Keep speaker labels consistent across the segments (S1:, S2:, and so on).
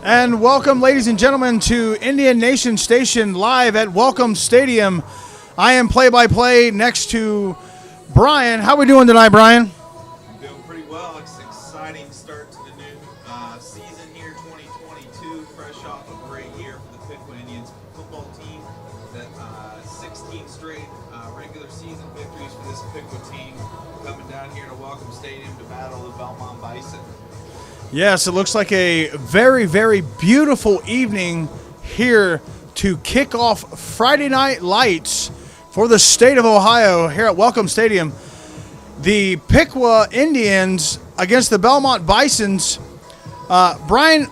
S1: And welcome, ladies and gentlemen, to Indian Nation Station live at Welcome Stadium. I am play-by-play next to Brian. How are we doing tonight, Brian?
S2: I'm doing pretty well. It's an exciting start to the new season here, 2022. Fresh off a great year for the Piqua Indians football team. That 16 straight regular season victories for this Piqua team. Coming down here to Welcome Stadium to battle the Belmont Bison.
S1: Yes, it looks like a very, very beautiful evening here to kick off Friday Night Lights for the state of Ohio here at Welcome Stadium. The Piqua Indians against the Belmont Bisons. Brian,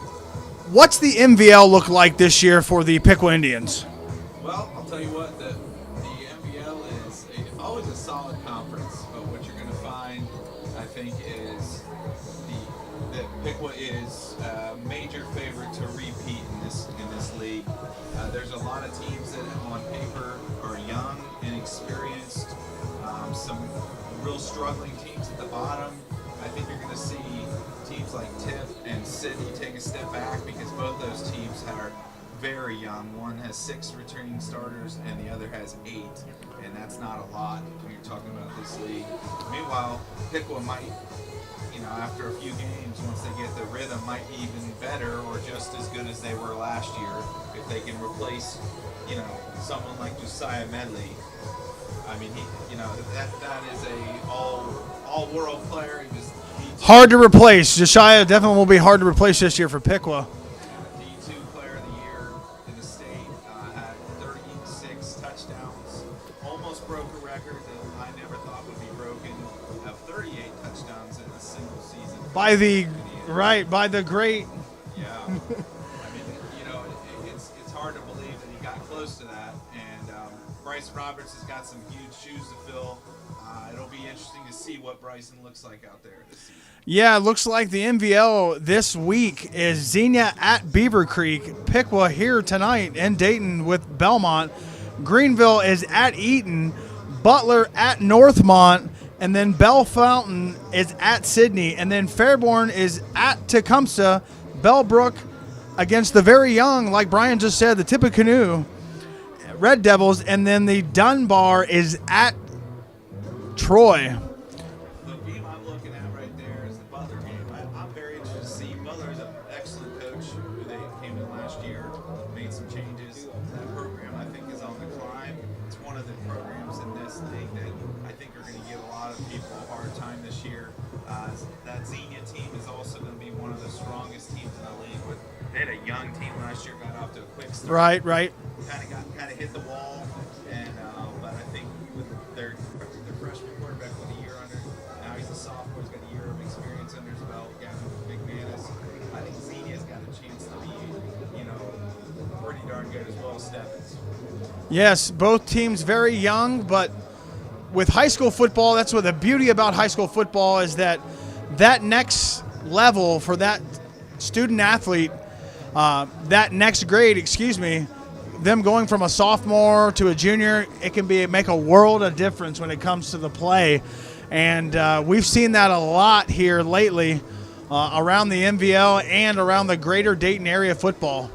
S1: what's the MVL look like this year for the Piqua Indians?
S2: Well, I'll tell you what, the MVL is always a solid conference, but what you're going to find, I think, is that Piqua is a major favorite to repeat in this league. There's a lot of teams that on paper are young, inexperienced, some real struggling teams at the bottom. I think you're going to see teams like Tiff and Sydney take a step back because both those teams are very young. One has 6 returning starters and the other has 8, and that's not a lot when you're talking about this league. Meanwhile, Piqua might, after a few games, once they get the rhythm, might be even better or just as good as they were last year if they can replace, someone like Josiah Medley. I mean, that is a all-world player.
S1: Hard to replace. Josiah definitely will be hard to replace this year for Piqua.
S2: D2 Player of the Year in the state, had 36 touchdowns, almost broke a record that I never thought would be broken, of 38 touchdowns in a single season.
S1: By the great.
S2: Yeah. I mean, it's hard to believe that he got close to that. And Bryce Roberts has got some huge shoes to fill. It'll be interesting to see what Bryson looks like out there this season.
S1: Yeah, it looks like the MVL this week is Xenia at Beaver Creek, Piqua here tonight in Dayton with Belmont. Greenville is at Eaton, Butler at Northmont, and then Bell Fountain is at Sydney, and then Fairborn is at Tecumseh, Bellbrook against the very young, like Brian just said, the Tippecanoe Red Devils, and then the Dunbar is at Troy.
S2: The game I'm looking at right there is the Butler game. I'm very interested to see. Butler's an excellent coach who they came in last year, made some changes. That program, I think, is on the climb. It's one of the programs in this league that I think are going to give a lot of people a hard time this year. That Xenia team is also going to be one of the strongest teams in the league. They had a young team last year, got off to a quick start.
S1: Right.
S2: Kind of hit the wall, and but I think with their freshman quarterback with a year under, now he's a sophomore, he's got a year of experience under his belt. Gavin McManus, I think Xenia's got a chance to be, pretty darn good as well as Stephens.
S1: Yes, both teams very young, but with high school football, that's what the beauty about high school football is that next level for that student athlete, that next grade, them going from a sophomore to a junior, it can make a world of difference when it comes to the play. And we've seen that a lot here lately around the MVL and around the greater Dayton area football.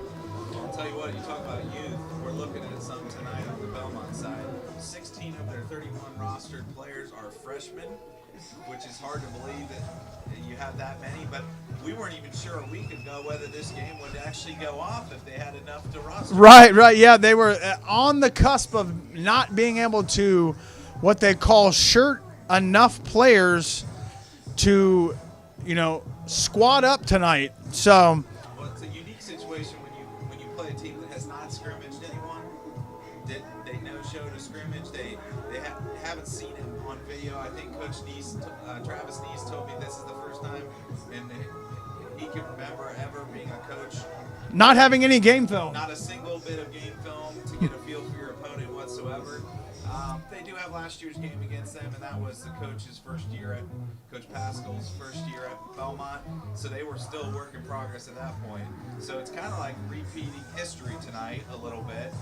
S2: I'll tell you what, you talk about youth, we're looking at some tonight on the Belmont side. 16 of their 31 rostered players are freshmen, which is hard to believe that you have that many, but we weren't even sure a week ago whether this game would actually go off if they had enough to roster.
S1: Right. Yeah, they were on the cusp of not being able to, what they call shirt enough players to, squad up tonight. So,
S2: well, it's a unique situation when you play a team that has not scrimmaged anyone. They no-show to scrimmage. They haven't seen it on video. I think Coach Travis Neese told me this is the first time, and he can remember ever being a coach
S1: not having any game film.
S2: Not a single bit of game film to get a feel for your opponent whatsoever. They do have last year's game against them, and that was the coach's first year at Coach Pascal's first year at Belmont. So they were still a work in progress at that point. So it's kind of like repeating history tonight a little bit.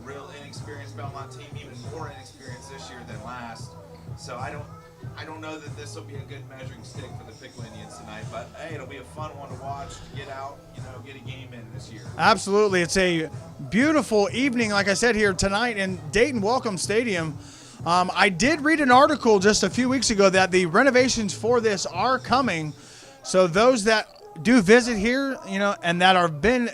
S2: Real inexperienced Belmont team, even more inexperienced this year than last. So I don't I don't know that this will be a good measuring stick for the Piqua Indians tonight, but hey, it'll be a fun one to watch, to get out, get a game in this year.
S1: Absolutely. It's a beautiful evening, like I said, here tonight in Dayton Welcome Stadium. I did read an article just a few weeks ago that the renovations for this are coming. So those that do visit here, and that have been,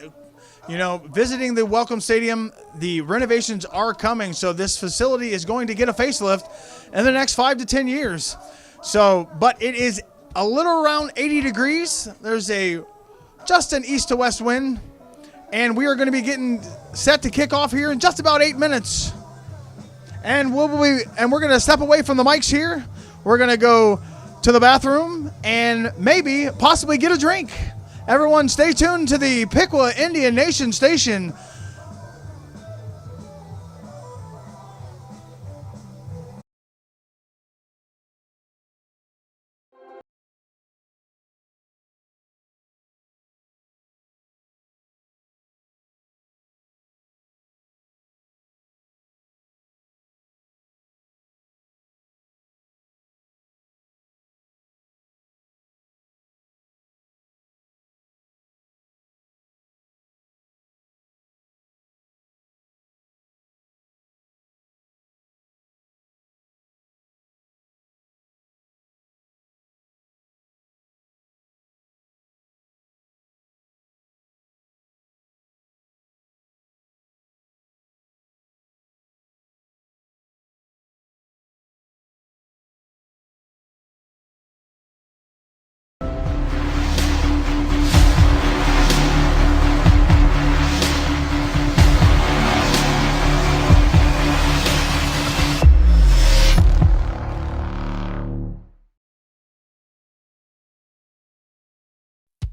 S1: visiting the Welcome Stadium, the renovations are coming. So this facility is going to get a facelift in the next 5 to 10 years. So, but it is a little around 80 degrees. There's just an east to west wind, and we are going to be getting set to kick off here in just about 8 minutes. And we're going to step away from the mics here. We're going to go to the bathroom and possibly get a drink. Everyone stay tuned to the Piqua Indian Nation station.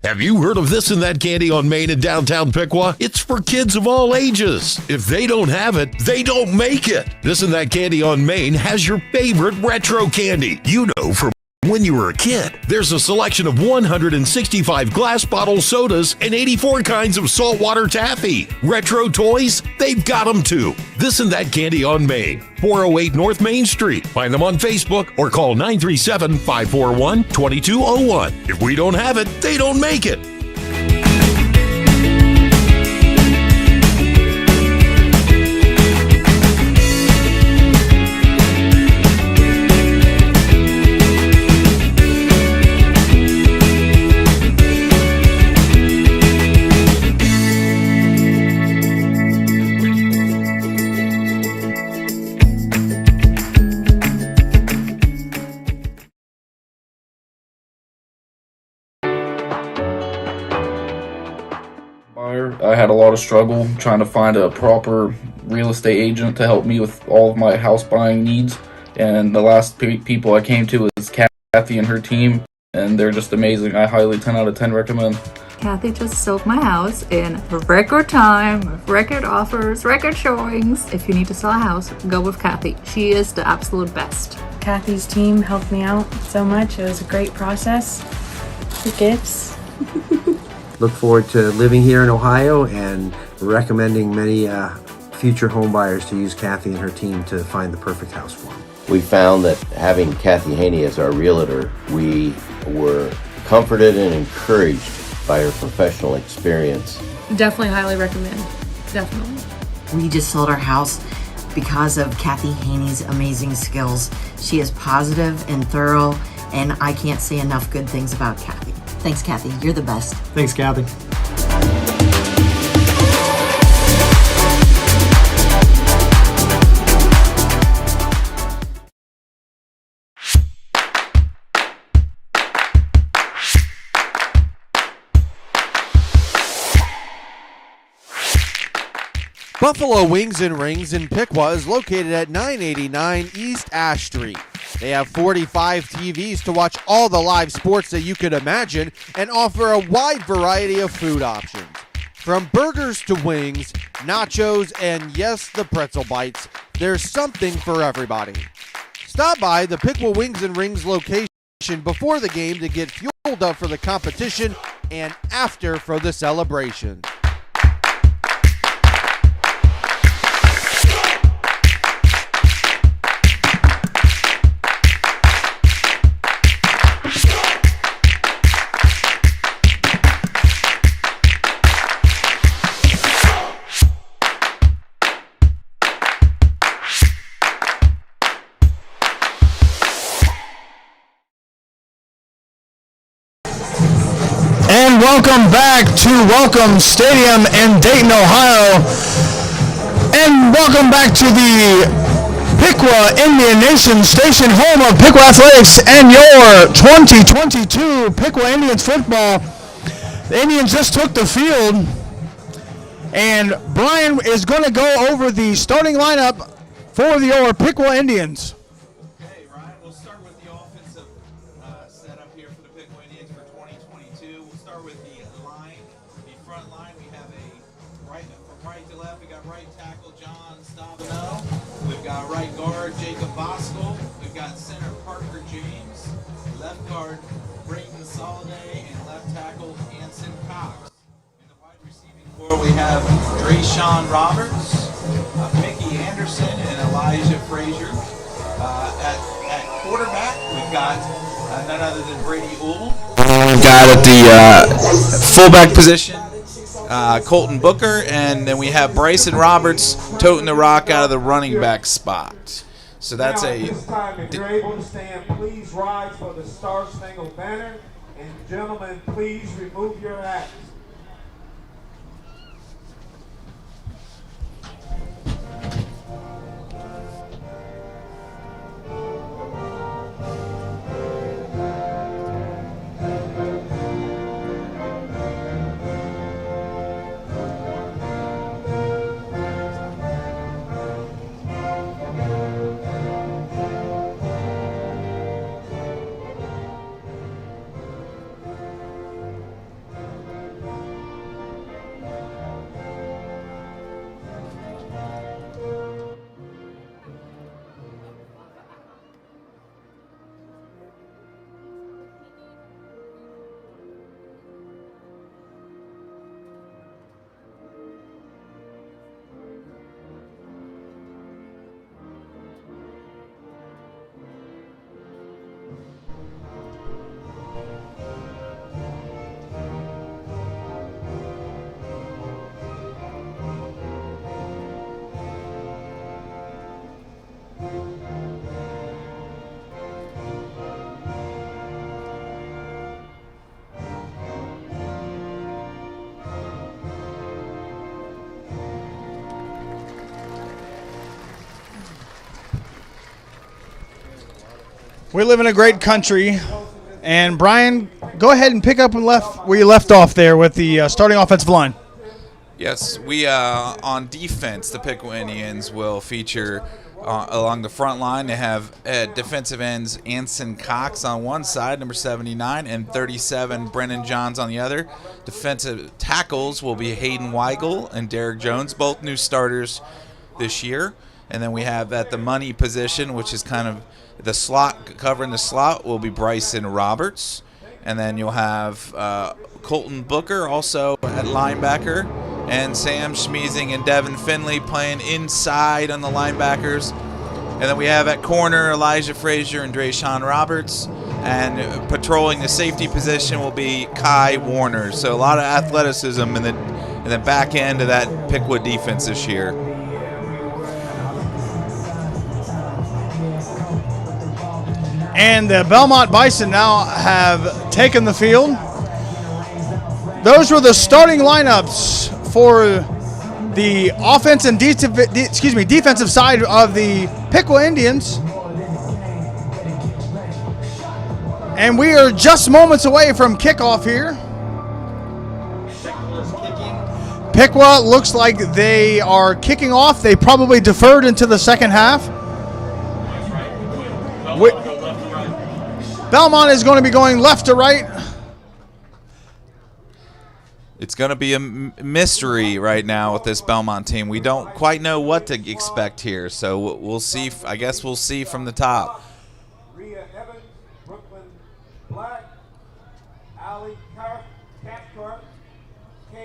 S3: Have you heard of This and That Candy on Main in downtown Piqua? It's for kids of all ages. If they don't have it, they don't make it. This and That Candy on Main has your favorite retro candy. From when you were a kid. There's a selection of 165 glass bottle sodas and 84 kinds of saltwater taffy. Retro toys, they've got them too. This and That Candy on Main, 408 North Main Street. Find them on Facebook or call 937-541-2201. If we don't have it, they don't make it.
S4: I had a lot of struggle trying to find a proper real estate agent to help me with all of my house buying needs, and the last people I came to was Kathy and her team, and they're just amazing. I highly 10 out of 10 recommend.
S5: Kathy just sold my house in record time, record offers, record showings. If you need to sell a house, go with Kathy. She is the absolute best.
S6: Kathy's team helped me out so much. It was a great process. The gifts.
S7: Look forward to living here in Ohio and recommending many future home buyers to use Kathy and her team to find the perfect house for them.
S8: We found that having Kathy Haney as our realtor, we were comforted and encouraged by her professional experience.
S6: Definitely highly recommend. Definitely.
S9: We just sold our house because of Kathy Haney's amazing skills. She is positive and thorough, and I can't say enough good things about Kathy. Thanks, Kathy. You're the best.
S7: Thanks, Kathy.
S10: Buffalo Wings and Rings in Piqua is located at 989 East Ash Street. They have 45 TVs to watch all the live sports that you could imagine and offer a wide variety of food options. From burgers to wings, nachos, and yes, the pretzel bites, there's something for everybody. Stop by the Piqua Wings and Rings location before the game to get fueled up for the competition and after for the celebration.
S1: welcome back to Welcome Stadium in Dayton, Ohio. And welcome back to the Piqua Indian Nation Station, home of Piqua Athletics and your 2022 Piqua Indians football. The Indians just took the field, and Brian is going to go over the starting lineup for your Piqua Indians.
S2: Okay, Ryan, we'll start with the offensive setup here for the Piqua Indians for 2022. We'll start with the line, the front line. We have from right to left, we got right tackle John Stavino. We've got right guard Jacob Boskel. We've got center Parker James, left guard Brayton Soliday, and left tackle Anson Cox. In the wide receiving core, we have Drayshawn Roberts, Mickey Anderson, and Elijah Frazier. At quarterback, we've got none other than Brady Uhl. We've got at the fullback position Colton Booker, and then we have Bryson Roberts toting the rock out of the running back spot. So that's
S11: now, at this time, if you're able to stand, please rise for the Star-Spangled Banner. And gentlemen, please remove your hats.
S1: We live in a great country, and Brian, go ahead and pick up where you left off there with the starting offensive line.
S2: Yes, we on defense, the Piqua Indians will feature along the front line. They have defensive ends Anson Cox on one side, number 79, and 37 Brennan Johns on the other. Defensive tackles will be Hayden Weigel and Derek Jones, both new starters this year. And then we have at the money position, which is kind of the slot, covering the slot, will be Bryson Roberts. And then you'll have Colton Booker also at linebacker, and Sam Schmeezing and Devin Finley playing inside on the linebackers. And then we have at corner Elijah Frazier and Drayshawn Roberts. And patrolling the safety position will be Kai Warner. So a lot of athleticism in the back end of that Piqua defense this year.
S1: And the Belmont Bison now have taken the field. Those were the starting lineups for the offense and defensive side of the Piqua Indians. And we are just moments away from kickoff here. Piqua looks like they are kicking off. They probably deferred into the second half. Belmont is going to be going left to right.
S2: It's going to be a mystery right now with this Belmont team. We don't quite know what to expect here, so we'll see. I guess we'll see from the top.
S11: Rhea Evans, Brooklyn Black, Ali Cathcart.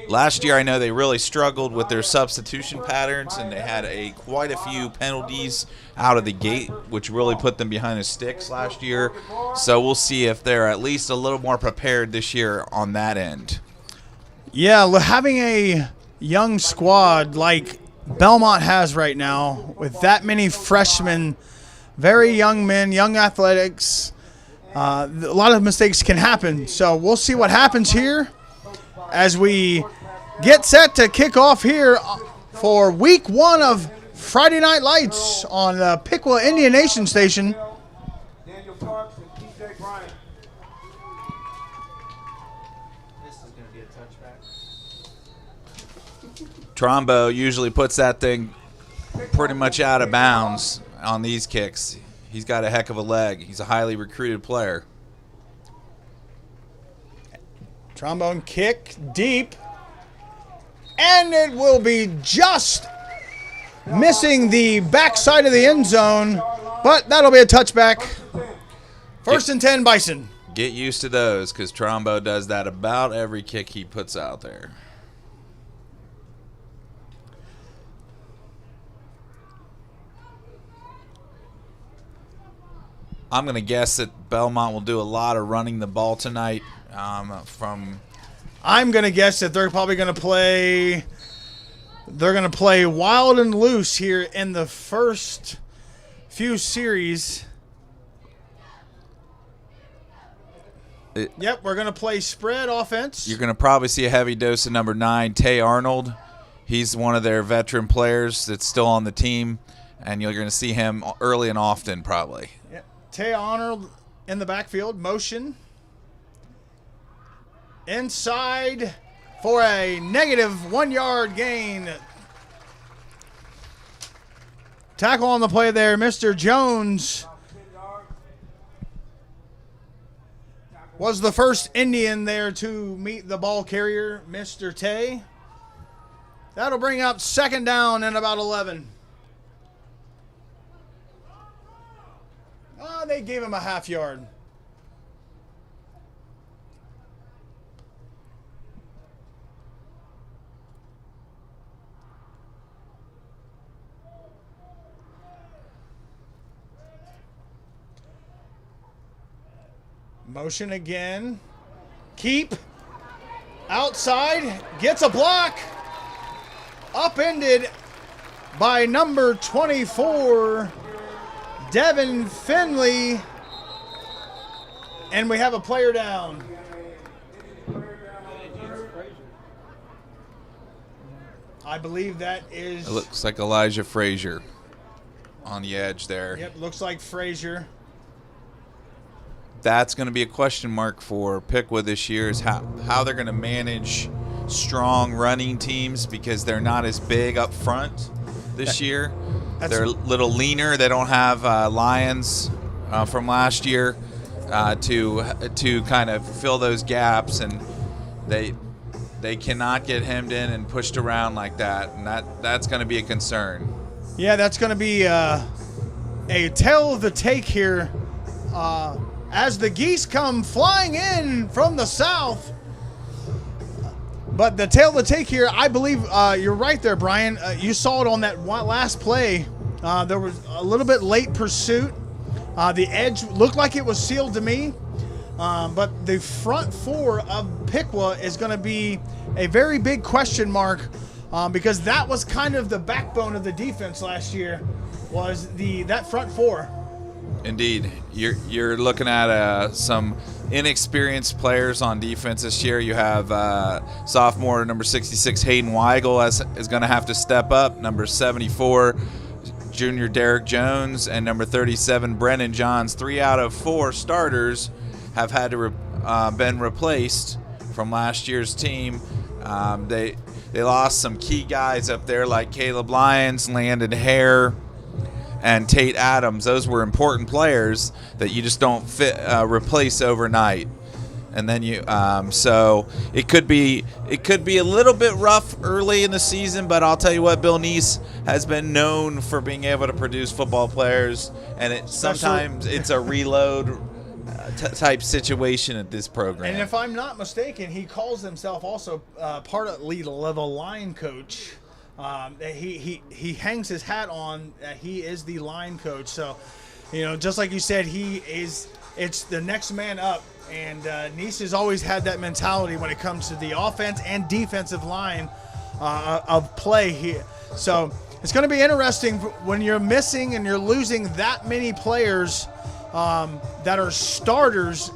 S2: Last year, I know they really struggled with their substitution patterns, and they had quite a few penalties out of the gate, which really put them behind the sticks last year. So we'll see if they're at least a little more prepared this year on that end.
S1: Yeah, having a young squad like Belmont has right now, with that many freshmen, very young men, young athletics, a lot of mistakes can happen. So we'll see what happens here. as we get set to kick off here for week 1 of Friday Night Lights on the Piqua Indian Nation station.
S11: Daniel Parks and TJ Bryant.
S10: This is going to be a touchback.
S2: Trombo usually puts that thing pretty much out of bounds on these kicks. He's got a heck of a leg. He's a highly recruited player.
S1: Trombone kick deep. And it will be just missing the backside of the end zone, but that'll be a touchback. 1st and 10, Bison.
S2: Get used to those because Trombo does that about every kick he puts out there. I'm going to guess that Belmont will do a lot of running the ball tonight.
S1: I'm going to guess that they're probably going to play. They're going to play wild and loose here in the first few series. Yep, we're going to play spread offense.
S2: You're going to probably see a heavy dose of number 9, Tay Arnold. He's one of their veteran players that's still on the team, and you're going to see him early and often probably.
S1: Yep. Tay Arnold in the backfield, motion. Inside for a negative 1 yard gain. Tackle on the play there, Mr. Jones was the first Indian there to meet the ball carrier, Mr. Tay. That'll bring up 2nd down and about 11. Oh, they gave him a half yard. Motion again. Keep. Outside. Gets a block. Upended by number 24, Devin Finley. And we have a player down. I believe that is...
S2: It looks like Elijah Frazier on the edge there.
S1: Yep, looks like Frazier.
S2: That's going to be a question mark for Piqua this year is how they're going to manage strong running teams because they're not as big up front this year. They're a little leaner. They don't have Lions from last year to kind of fill those gaps, and they cannot get hemmed in and pushed around like that, and that's going to be a concern.
S1: Yeah, that's going to be a tail of the take here as the Geese come flying in from the south. But the tail of the take here, I believe you're right there, Brian. You saw it on that last play. There was a little bit late pursuit. The edge looked like it was sealed to me. But the front four of Piqua is going to be a very big question mark because that was kind of the backbone of the defense last year was that front four.
S2: Indeed. You're looking at some inexperienced players on defense this year. You have sophomore number 66 Hayden Weigel is going to have to step up. Number 74 junior Derek Jones and number 37 Brennan Johns. 3 out of 4 starters have had to been replaced from last year's team. They lost some key guys up there like Caleb Lyons, Landon Hare, and Tate Adams. Those were important players that you just don't replace overnight. And then so it could be a little bit rough early in the season, but I'll tell you what, Bill Neese has been known for being able to produce football players, and sometimes it's a reload type situation at this program.
S1: And if I'm not mistaken, he calls himself also partly the line coach. He hangs his hat on he is the line coach. So, just like you said, it's the next man up. And Neese has always had that mentality when it comes to the offense and defensive line of play here. So it's going to be interesting when you're missing and you're losing that many players that are starters.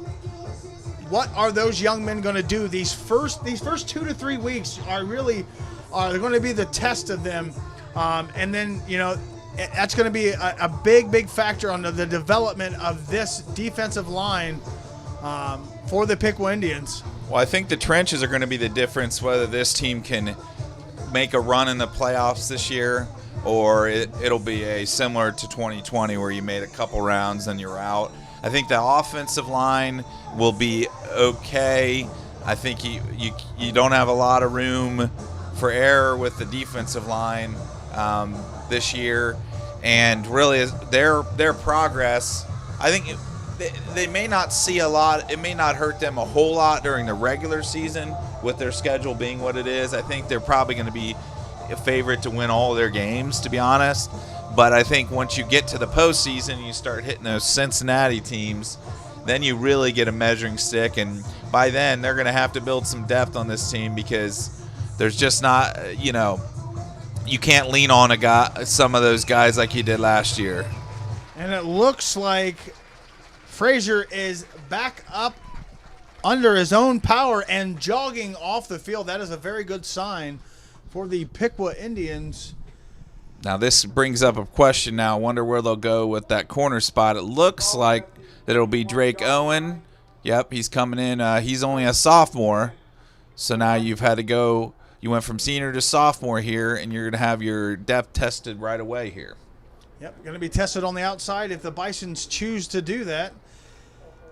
S1: what are those young men going to do? These first 2 to 3 weeks are they're going to be the test of them, and then that's going to be a big factor on the development of this defensive line for the Piqua Indians.
S2: Well, I think the trenches are going to be the difference whether this team can make a run in the playoffs this year, or it'll be similar to 2020 where you made a couple rounds and you're out. I think the offensive line will be okay. I think you don't have a lot of room for error with the defensive line this year, and really their progress, I think they may not see a lot. It may not hurt them a whole lot during the regular season with their schedule being what it is. I think they're probably going to be a favorite to win all their games, to be honest. But I think once you get to the postseason, you start hitting those Cincinnati teams, then you really get a measuring stick. And by then, they're going to have to build some depth on this team because there's just not, you can't lean on some of those guys like you did last year.
S1: And it looks like Frazier is back up under his own power and jogging off the field. That is a very good sign for the Piqua Indians.
S2: Now this brings up a question now. I wonder where they'll go with that corner spot. It looks like that it'll be Drake Owen. Yep, he's coming in. He's only a sophomore. So now you've had to go. You went from senior to sophomore here, and you're going to have your depth tested right away here.
S1: Yep, going to be tested on the outside if the Bisons choose to do that.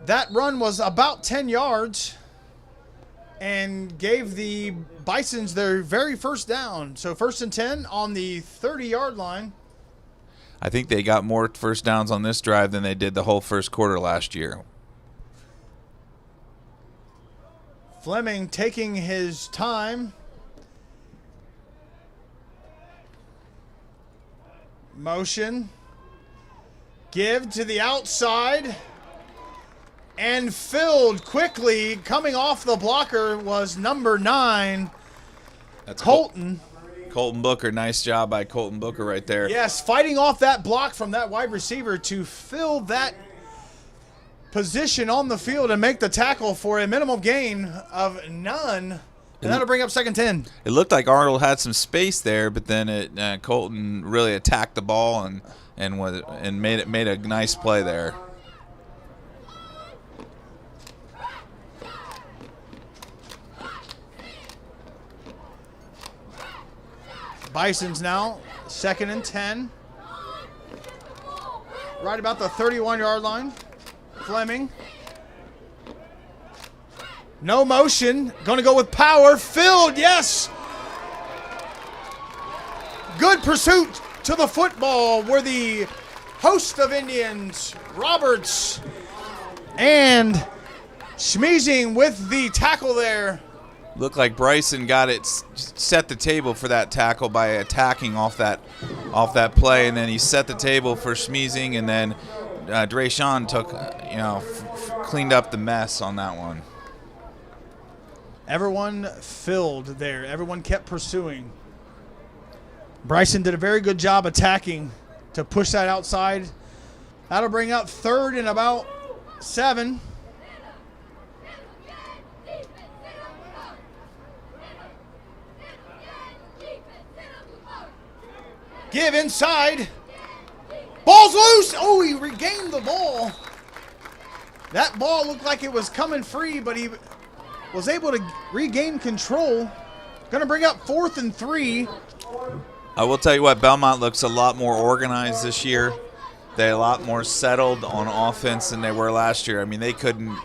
S1: That run was about 10 yards and gave the Bisons their very first down. So 1st and 10 on the 30-yard line.
S2: I think they got more first downs on this drive than they did the whole first quarter last year.
S1: Fleming taking his time. Motion. Give to the outside. And filled quickly. Coming off the blocker was number 9.
S2: That's
S1: Colton.
S2: Colton Booker. Nice job by Colton Booker right there.
S1: Yes, fighting off that block from that wide receiver to fill that position on the field and make the tackle for a minimum gain of none. And that'll bring up 2nd and 10.
S2: It looked like Arnold had some space there, but then Colton really attacked the ball and made a nice play there.
S1: Bisons now 2nd and 10. Right about the 31-yard line. Fleming. No motion. Going to go with power. Filled. Yes. Good pursuit to the football were the host of Indians, Roberts, and Schmeezing with the tackle there.
S2: Looked like Bryson got it, set the table for that tackle by attacking off that play, and then he set the table for Schmeezing, and then Drayshawn took, cleaned up the mess on that one.
S1: Everyone filled there. Everyone kept pursuing. Bryson did a very good job attacking to push that outside. That'll bring up 3rd and about 7. Give inside. Ball's loose. Oh, he regained the ball. That ball looked like it was coming free, but he was able to regain control. Going to bring up 4th and 3.
S2: I will tell you what, Belmont looks a lot more organized this year. They're a lot more settled on offense than they were last year. I mean, they probably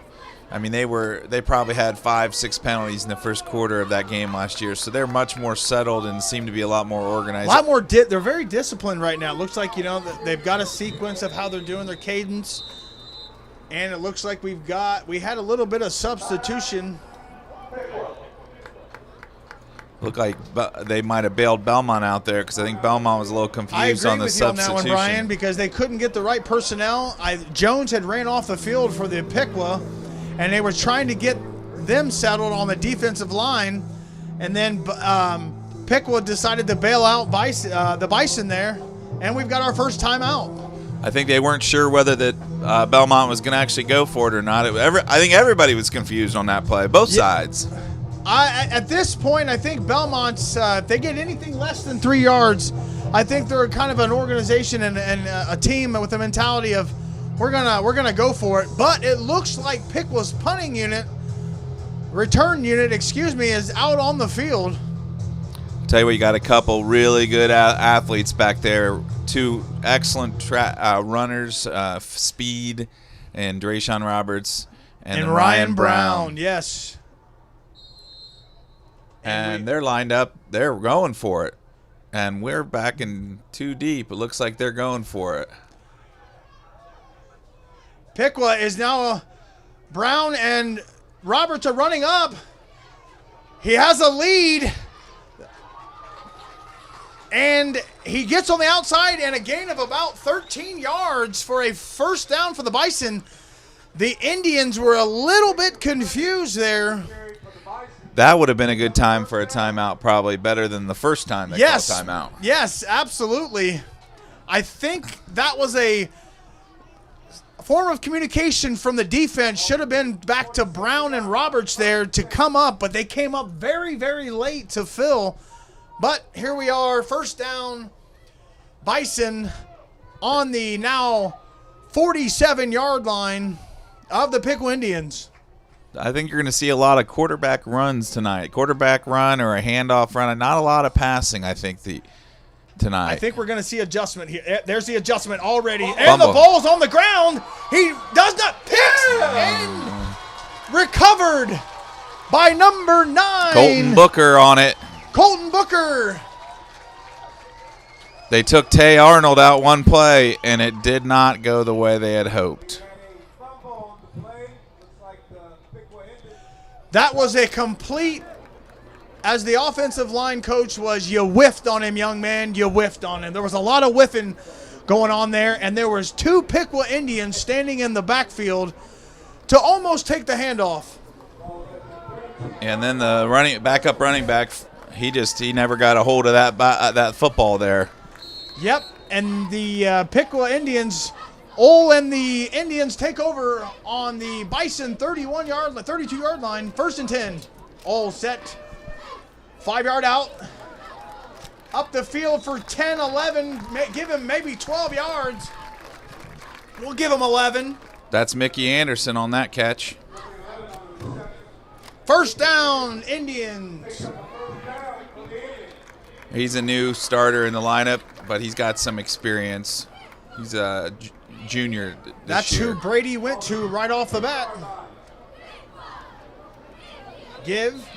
S2: had 5-6 penalties in the first quarter of that game last year. So they're much more settled and seem to be a lot more organized.
S1: A lot more. They're very disciplined right now. It looks like, they've got a sequence of how they're doing their cadence. And it looks like we had a little bit of substitution.
S2: Looked like they might have bailed Belmont out there because I think Belmont was a little confused on the substitution.
S1: I agree with you on that one, Brian, because they couldn't get the right personnel. Jones had ran off the field for the Piqua, and they were trying to get them settled on the defensive line, and then Piqua decided to bail out the Bison there, and we've got our first timeout.
S2: I think they weren't sure whether that Belmont was going to actually go for it or not. I think everybody was confused on that play, both sides.
S1: At this point, I think Belmont's, if they get anything less than 3 yards, I think they're kind of an organization and a team with a mentality of we're gonna go for it. But it looks like Piqua's return unit, is out on the field.
S2: Tell you what, you got a couple really good athletes back there. Two excellent runners, Speed and Drayshawn Roberts, and Ryan Brown.
S1: Yes.
S2: And they're lined up. They're going for it. And we're back in too deep. It looks like they're going for it.
S1: Piqua is now Brown and Roberts are running up. He has a lead. And he gets on the outside and a gain of about 13 yards for a first down for the Bison. The Indians were a little bit confused there.
S2: That would have been a good time for a timeout, probably better than the first time they called timeout.
S1: Yes, absolutely. I think that was a form of communication from the defense. Should have been back to Brown and Roberts there to come up, but they came up very, very late to fill. But here we are, first down, Bison on the now 47-yard line of the Piqua Indians.
S2: I think you're going to see a lot of quarterback runs tonight. Quarterback run or a handoff run. Not a lot of passing, I think, tonight.
S1: I think we're going to see adjustment here. There's the adjustment already. And the ball's on the ground. He does not pick and recovered by number 9.
S2: Colton Booker on it.
S1: Colton Booker.
S2: They took Tay Arnold out one play, and it did not go the way they had hoped.
S1: That was a complete, as the offensive line coach was, you whiffed on him, young man, you whiffed on him. There was a lot of whiffing going on there, and there was 2 Piqua Indians standing in the backfield to almost take the handoff.
S2: And then the backup running back, he never got a hold of that football there.
S1: Yep, and the Piqua Indians, Ole and the Indians take over on the Bison 32-yard line, 1st and 10. Ole set, 5-yard out, up the field for 10, 11, give him maybe 12 yards. We'll give him 11.
S2: That's Mickey Anderson on that catch.
S1: First down, Indians.
S2: He's a new starter in the lineup, but he's got some experience. He's a junior this
S1: That's
S2: year.
S1: who Brady went to right off the bat.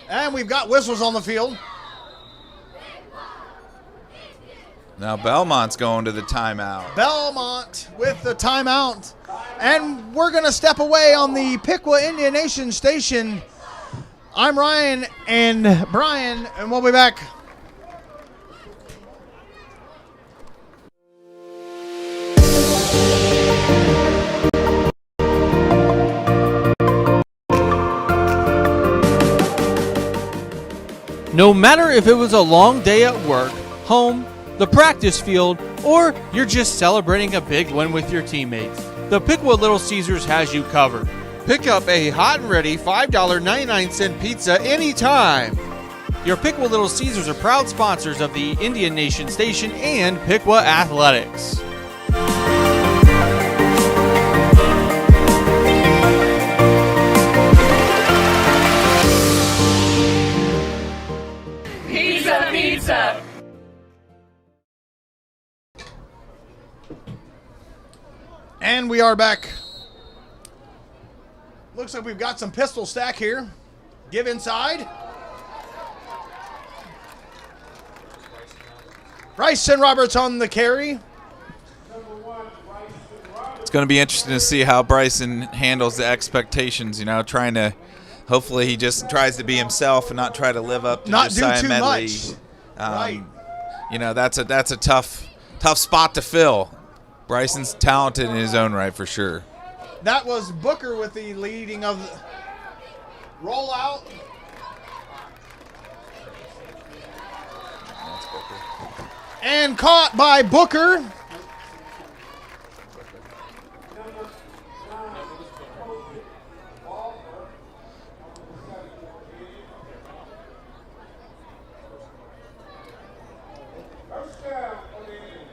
S1: And we've got whistles on the field.
S2: Now Belmont's going to the timeout.
S1: Belmont with the timeout. And we're going to step away on the Piqua Indian Nation station. I'm Ryan and Brian, and we'll be back.
S12: No matter if it was a long day at work, home, the practice field, or you're just celebrating a big win with your teammates, the Piqua Little Caesars has you covered. Pick up a hot and ready $5.99 pizza anytime. Your Piqua Little Caesars are proud sponsors of the Indian Nation Station and Piqua Athletics.
S13: Pizza, pizza.
S1: And we are back. Looks like we've got some pistol stack here. Give inside. Bryson Roberts on the carry.
S2: It's going to be interesting to see how Bryson handles the expectations, trying to – hopefully he just tries to be himself and not try to live up to
S1: not
S2: Josiah
S1: do too
S2: Medley.
S1: much. Right.
S2: That's a tough spot to fill. Bryson's talented in his own right for sure.
S1: That was Booker with the leading of the rollout. And caught by Booker.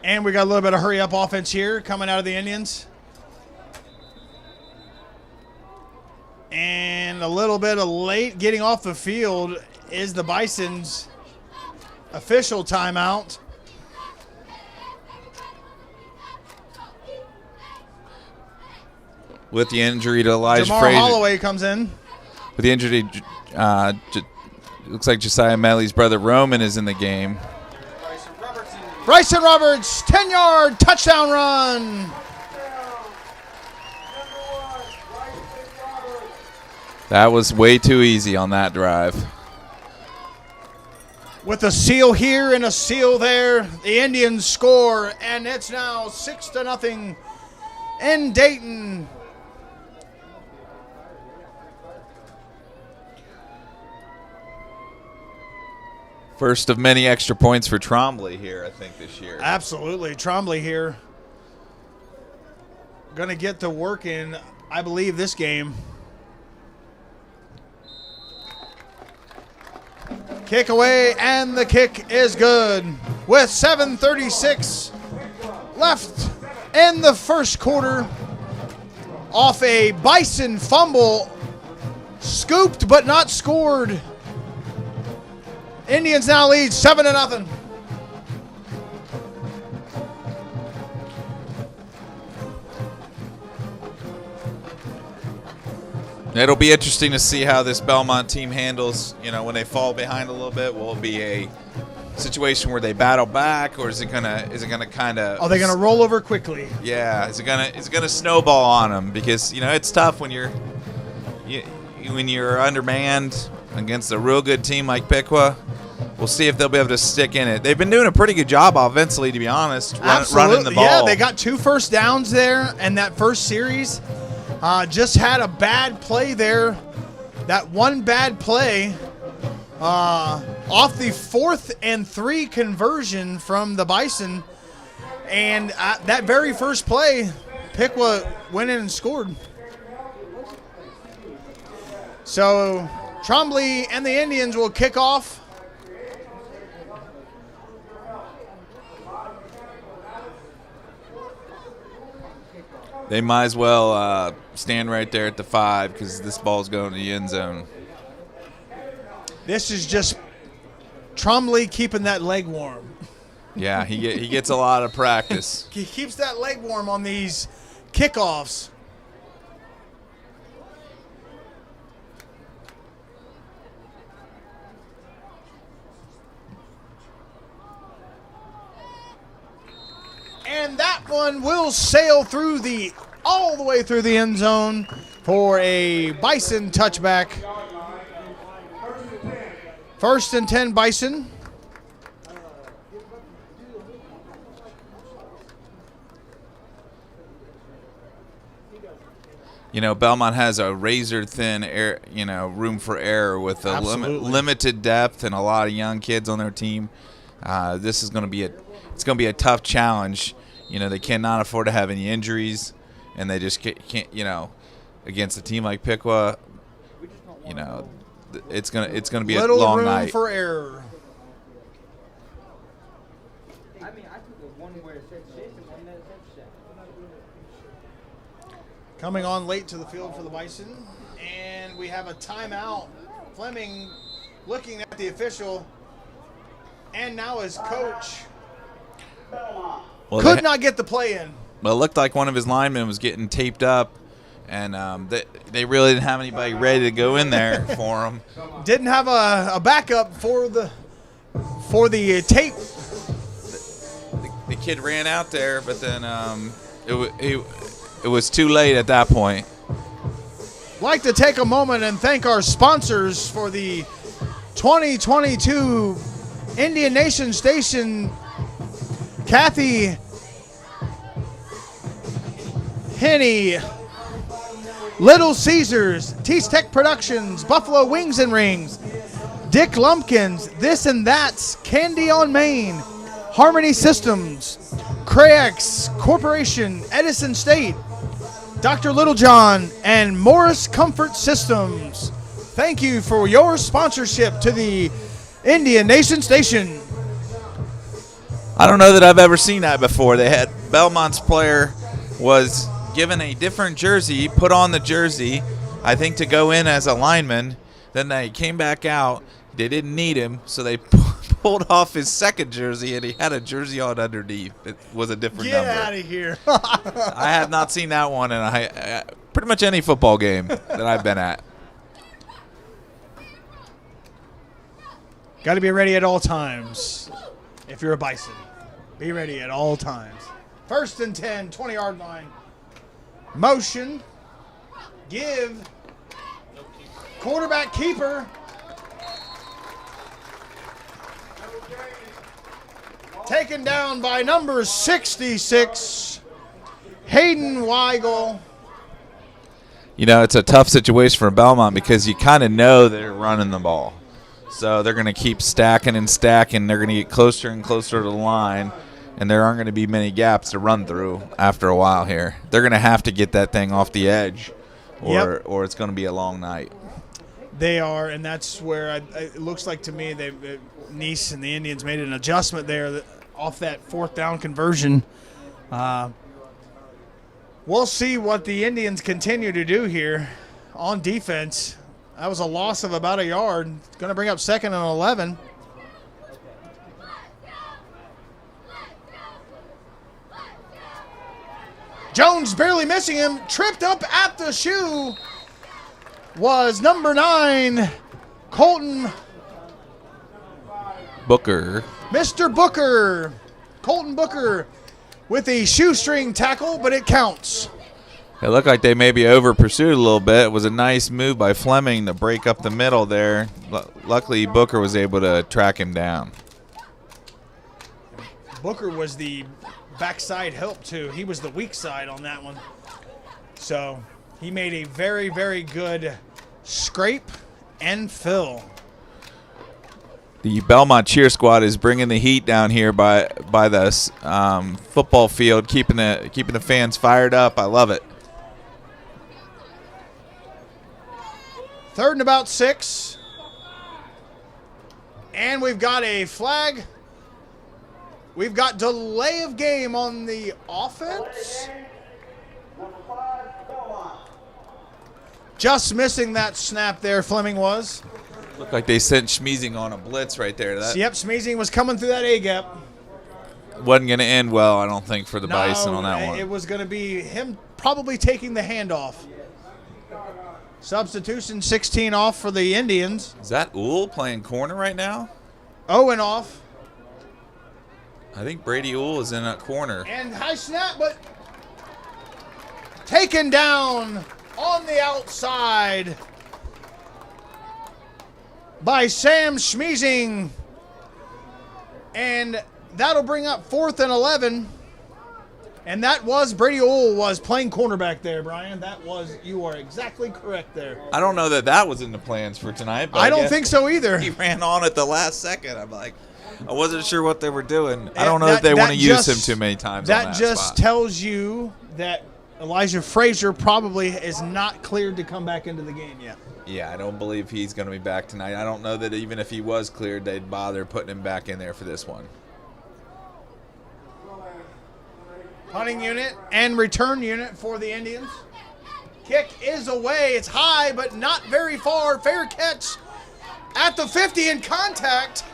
S1: And we got a little bit of hurry-up offense here coming out of the Indians. And a little bit of late getting off the field is the Bison's official timeout.
S2: With the injury to Elijah
S1: Jamar
S2: Frazier.
S1: Holloway comes in.
S2: With the injury, looks like Josiah Medley's brother Roman is in the game.
S1: Bryson Roberts, 10-yard touchdown run.
S2: That was way too easy on that drive.
S1: With a seal here and a seal there, the Indians score, and it's now 6-0 in Dayton.
S2: First of many extra points for Trombley here, I think, this year.
S1: Absolutely. Trombley here. Going to get to work in, I believe, this game. Kick away, and the kick is good. With 7:36 left in the first quarter. Off a Bison fumble. Scooped but not scored. Indians now lead 7-0.
S2: It'll be interesting to see how this Belmont team handles, when they fall behind a little bit. Will it be a situation where they battle back, or is it gonna kind of?
S1: Are they gonna roll over quickly?
S2: Yeah, is it gonna snowball on them? Because it's tough when you're undermanned against a real good team like Piqua. We'll see if they'll be able to stick in it. They've been doing a pretty good job offensively, to be honest, running the ball.
S1: Yeah, they got 2 first downs there in that first series. Just had a bad play there. That one bad play off the 4th and 3 conversion from the Bison. And that very first play, Piqua went in and scored. So Trombley and the Indians will kick off.
S2: They might as well stand right there at the 5 because this ball's going to the end zone.
S1: This is just Trombley keeping that leg warm.
S2: Yeah, he gets a lot of practice.
S1: He keeps that leg warm on these kickoffs. And that one will sail through all the way through the end zone for a Bison touchback. 1st and 10 Bison.
S2: Belmont has a razor-thin room for error with a limited depth and a lot of young kids on their team. This is going to be a tough challenge. They cannot afford to have any injuries, and they just can't. Against a team like Piqua, it's gonna be a long night.
S1: Little room for error. Coming on late to the field for the Bison, and we have a timeout. Fleming looking at the official, and now his coach could not get the play in.
S2: Well, it looked like one of his linemen was getting taped up, and they really didn't have anybody ready to go in there for him.
S1: Didn't have a backup for the tape.
S2: The kid ran out there, but then it was too late at that point.
S1: Like to take a moment and thank our sponsors for the 2022 Indian Nation Station. Kathy Henney, Little Caesars, Tease Tech Productions, Buffalo Wings and Rings, Dick Lumpkins, This and That's, Candy on Main, Harmony Systems, Crayex Corporation, Edison State, Dr. Littlejohn, and Morris Comfort Systems. Thank you for your sponsorship to the Indian Nation Station.
S2: I don't know that I've ever seen that before. They had Belmont's player was given a different jersey, put on the jersey, I think to go in as a lineman. Then they came back out. They didn't need him, so they pulled off his second jersey, and he had a jersey on underneath. It was a different number.
S1: Get out of here.
S2: I have not seen that one in pretty much any football game that I've been at.
S1: Got to be ready at all times if you're a Bison. Be ready at all times. 1st and 10, 20-yard line. Motion. Give. Quarterback keeper. Taken down by number 66, Hayden Weigel.
S2: You know, it's a tough situation for Belmont because you kind of know they're running the ball. So they're going to keep stacking and stacking. They're going to get closer and closer to the line, and there aren't going to be many gaps to run through after a while here. They're going to have to get that thing off the edge, or it's going to be a long night.
S1: They are, and that's where it looks like to me Nice and the Indians made an adjustment there off that 4th down conversion. We'll see what the Indians continue to do here on defense. That was a loss of about a yard. Going to bring up 2nd and 11. Jones barely missing him. Tripped up at the shoe was number 9, Colton
S2: Booker.
S1: Mr. Booker. Colton Booker with a shoestring tackle, but it counts.
S2: It looked like they maybe over-pursued a little bit. It was a nice move by Fleming to break up the middle there. Luckily, Booker was able to track him down.
S1: Booker was the backside help, too. He was the weak side on that one. So he made a very, very good scrape and fill.
S2: The Belmont cheer squad is bringing the heat down here by the football field, keeping the fans fired up. I love it.
S1: 3rd and about 6. And we've got a flag. We've got delay of game on the offense. Just missing that snap there, Fleming was.
S2: Looked like they sent Schmeezing on a blitz right there.
S1: Yep, Schmeezing was coming through that A-gap.
S2: Wasn't going to end well, I don't think, for the Bison on that one.
S1: It was going to be him probably taking the handoff. Substitution 16 off for the Indians.
S2: Is that Uhl playing corner right now?
S1: Owen off.
S2: I think Brady Uhl is in that corner.
S1: And high snap, but taken down on the outside by Sam Schmeezing. And that'll bring up 4th and 11. And that was Brady Uhl was playing cornerback there, Brian. You are exactly correct there.
S2: I don't know that was in the plans for tonight. But
S1: I don't think so either.
S2: He ran on at the last second. I'm like, I wasn't sure what they were doing. I don't know that they want to use him too many times on that
S1: just
S2: spot.
S1: tells you that Elijah Frazier probably is not cleared to come back into the game yet.
S2: Yeah, I don't believe he's going to be back tonight. I don't know that even if he was cleared, they'd bother putting him back in there for this one.
S1: Punting unit and return unit for the Indians. Kick is away. It's high, but not very far. Fair catch at the 50 in contact.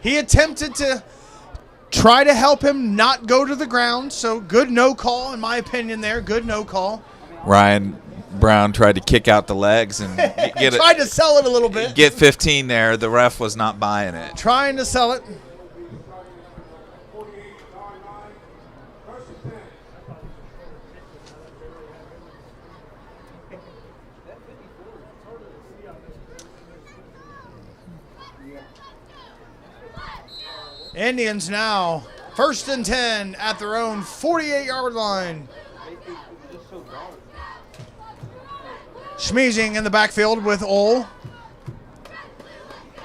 S1: He attempted to try to help him not go to the ground, so good no call in my opinion there. Good no call.
S2: Ryan Brown tried to kick out the legs and
S1: tried to sell it a little bit.
S2: Get 15 there. The ref was not buying it.
S1: Trying to sell it. Indians now 1st and 10 at their own 48-yard line. Schmeezing in the backfield with Uhl.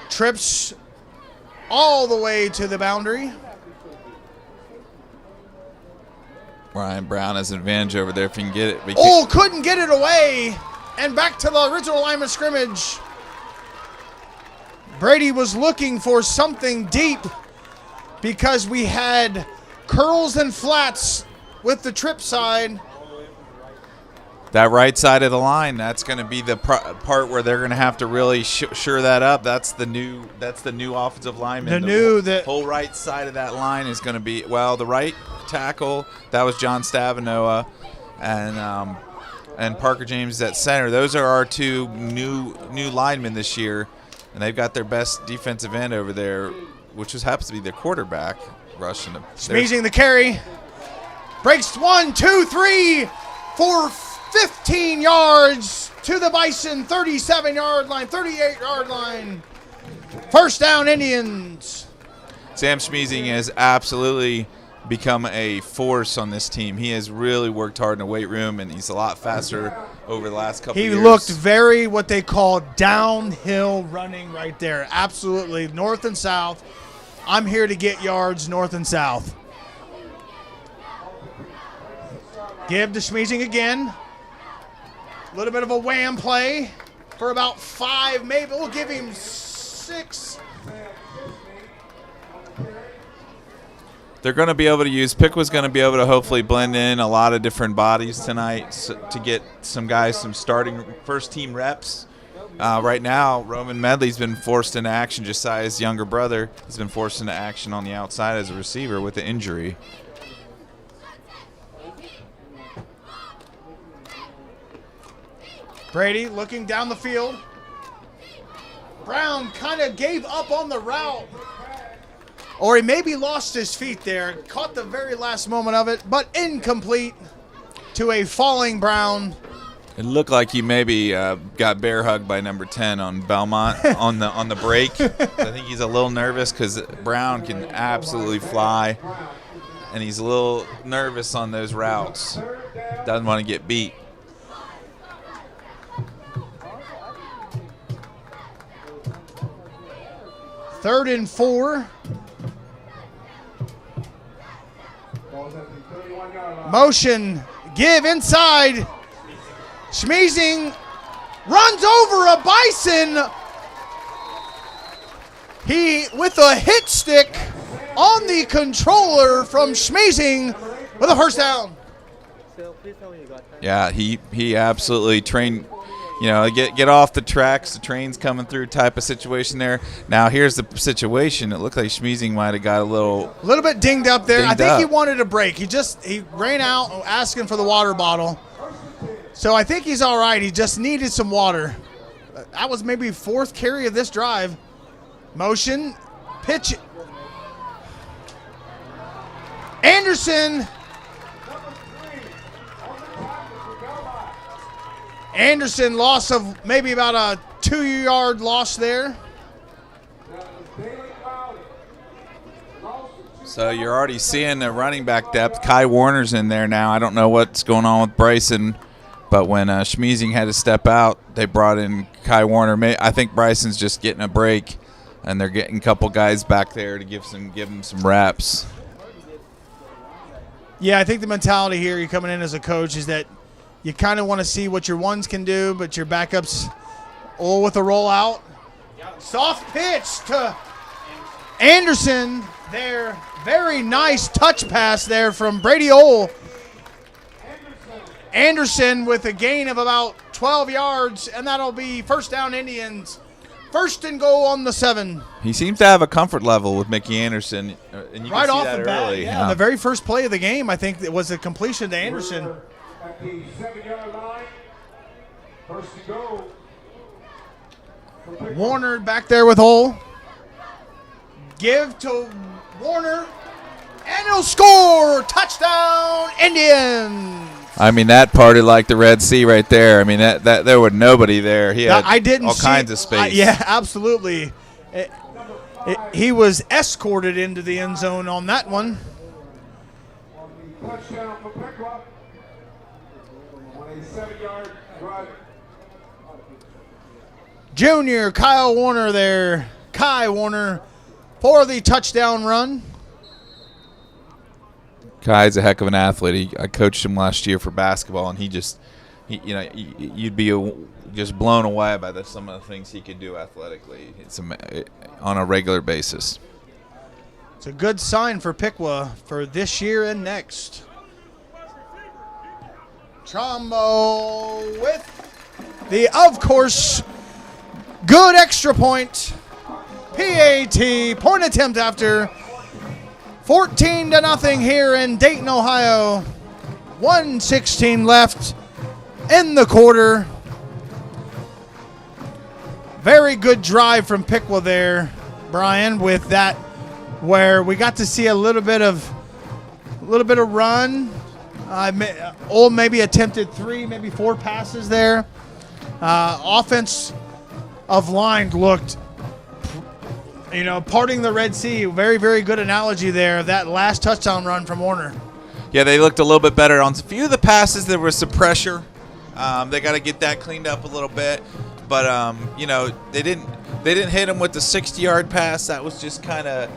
S1: Trips all the way to the boundary.
S2: Ryan Brown has an advantage over there if he can get it.
S1: Uhl couldn't get it away. And back to the original line of scrimmage. Brady was looking for something deep because we had curls and flats with the trip side.
S2: That right side of the line, that's going to be the part where they're going to have to really sure that up. That's the new offensive lineman. The whole right side of that line is going to be, well, the right tackle, that was John Stavinoa, and Parker James at center. Those are our two new linemen this year, and they've got their best defensive end over there, which happens to be their quarterback rushing them.
S1: Smeezing the carry. Breaks 1, 2, 3 for 15 yards to the Bison 37-yard line, 38-yard line. First down, Indians.
S2: Sam Smeezing has absolutely become a force on this team. He has really worked hard in the weight room, and he's a lot faster over the last couple of years.
S1: He looked very what they call downhill running right there. Absolutely, north and south. I'm here to get yards north and south. Give to Smeezing again. A little bit of a wham play for about 5, maybe we'll give him 6.
S2: They're going to be able to use, Piqua's going to be able to hopefully blend in a lot of different bodies tonight to get some guys some starting first-team reps. Right now, Roman Medley's been forced into action. Josiah's younger brother has been forced into action on the outside as a receiver with an injury.
S1: Brady looking down the field. Brown kind of gave up on the route. Or he maybe lost his feet there. Caught the very last moment of it, but incomplete to a falling Brown.
S2: It looked like he maybe got bear hugged by number 10 on Belmont on the break. I think he's a little nervous because Brown can absolutely fly, and he's a little nervous on those routes. Doesn't want to get beat.
S1: Third and 4. Motion, give inside. Smeezing runs over a Bison. He, with a hit stick on the controller from Smeezing with a first down.
S2: Yeah, he absolutely trained, get off the tracks, the train's coming through type of situation there. Now here's the situation. It looked like Smeezing might have got a little
S1: bit dinged up there. I think
S2: up.
S1: He wanted a break. He ran out asking for the water bottle. So I think he's all right. He just needed some water. That was maybe 4th carry of this drive. Motion, pitch. Anderson. Loss of maybe about a 2-yard loss there.
S2: So you're already seeing the running back depth. Kai Warner's in there now. I don't know what's going on with Bryson, but when Smeezing had to step out, they brought in Kai Warner. I think Bryson's just getting a break, and they're getting a couple guys back there to give him some reps.
S1: Yeah, I think the mentality here, you're coming in as a coach, is that you kind of want to see what your ones can do, but your backups all with a rollout. Soft pitch to Anderson there. Very nice touch pass there from Brady Ole. Anderson with a gain of about 12 yards, and that'll be first down Indians. First and goal on the 7.
S2: He seems to have a comfort level with Mickey Anderson, and you
S1: right
S2: can see
S1: off
S2: that
S1: the bat,
S2: early.
S1: yeah. The very first play of the game, I think, it was a completion to Anderson.
S11: At the 7-yard line, first to go.
S1: Warner back there with Ole. Give to Warner, and he'll score! Touchdown, Indians!
S2: I mean, that parted like the Red Sea right there. I mean, that there was nobody there. He had all kinds of space.
S1: Yeah, absolutely. He was escorted into the end zone on that one.
S11: Touchdown for Piqua on a 7-yard run.
S1: Junior Kyle Warner there. Kai Warner for the touchdown run.
S2: Kai's a heck of an athlete. I coached him last year for basketball, and you'd be just blown away by some of the things he could do athletically. It's on a regular basis.
S1: It's a good sign for Piqua for this year and next. Trombo with the, of course, good extra point. PAT, point attempt after. 14-0 here in Dayton, Ohio. 1:16 left in the quarter. Very good drive from Piqua there, Brian, with that where we got to see a little bit of run. Old maybe attempted 3, maybe 4 passes there. Offense of line looked, parting the Red Sea. Very, very good analogy there. That last touchdown run from Warner.
S2: Yeah, they looked a little bit better on a few of the passes. There was some pressure. They got to get that cleaned up a little bit, but they didn't hit him with the 60-yard pass. That was just kind of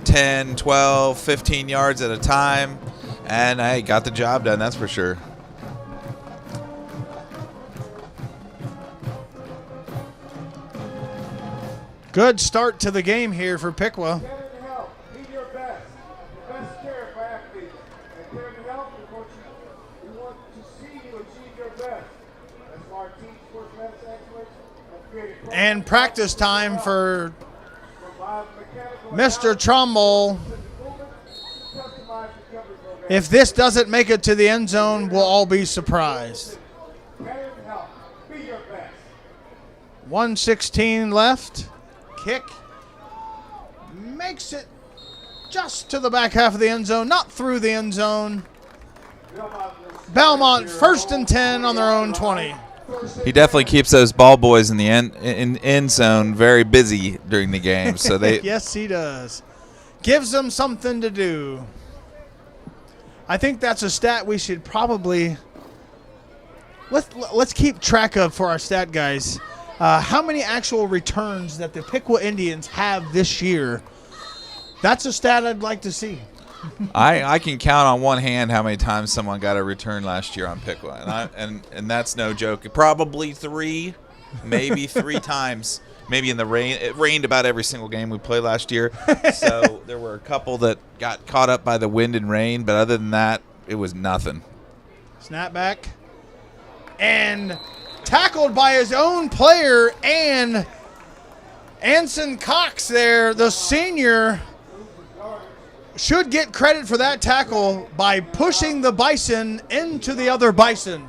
S2: 10, 12, 15 yards at a time, and I got the job done. That's for sure.
S1: Good start to the game here for Piqua. And practice time for Mr. Tromble. If this doesn't make it to the end zone, we'll all be surprised. 1:16 left. Kick makes it just to the back half of the end zone, not through the end zone. Belmont 1st and 10 on their own 20.
S2: He definitely keeps those ball boys in the end zone very busy during the game. So they
S1: yes, he does. Gives them something to do. I think that's a stat we should probably let's keep track of for our stat guys. How many actual returns that the Piqua Indians have this year? That's a stat I'd like to see.
S2: I can count on one hand how many times someone got a return last year on Piqua, and that's no joke. Probably 3, maybe 3 times. Maybe in the rain. It rained about every single game we played last year, so there were a couple that got caught up by the wind and rain. But other than that, it was nothing.
S1: Snap back and tackled by his own player and Anson Cox there, the senior. Should get credit for that tackle by pushing the Bison into the other Bison.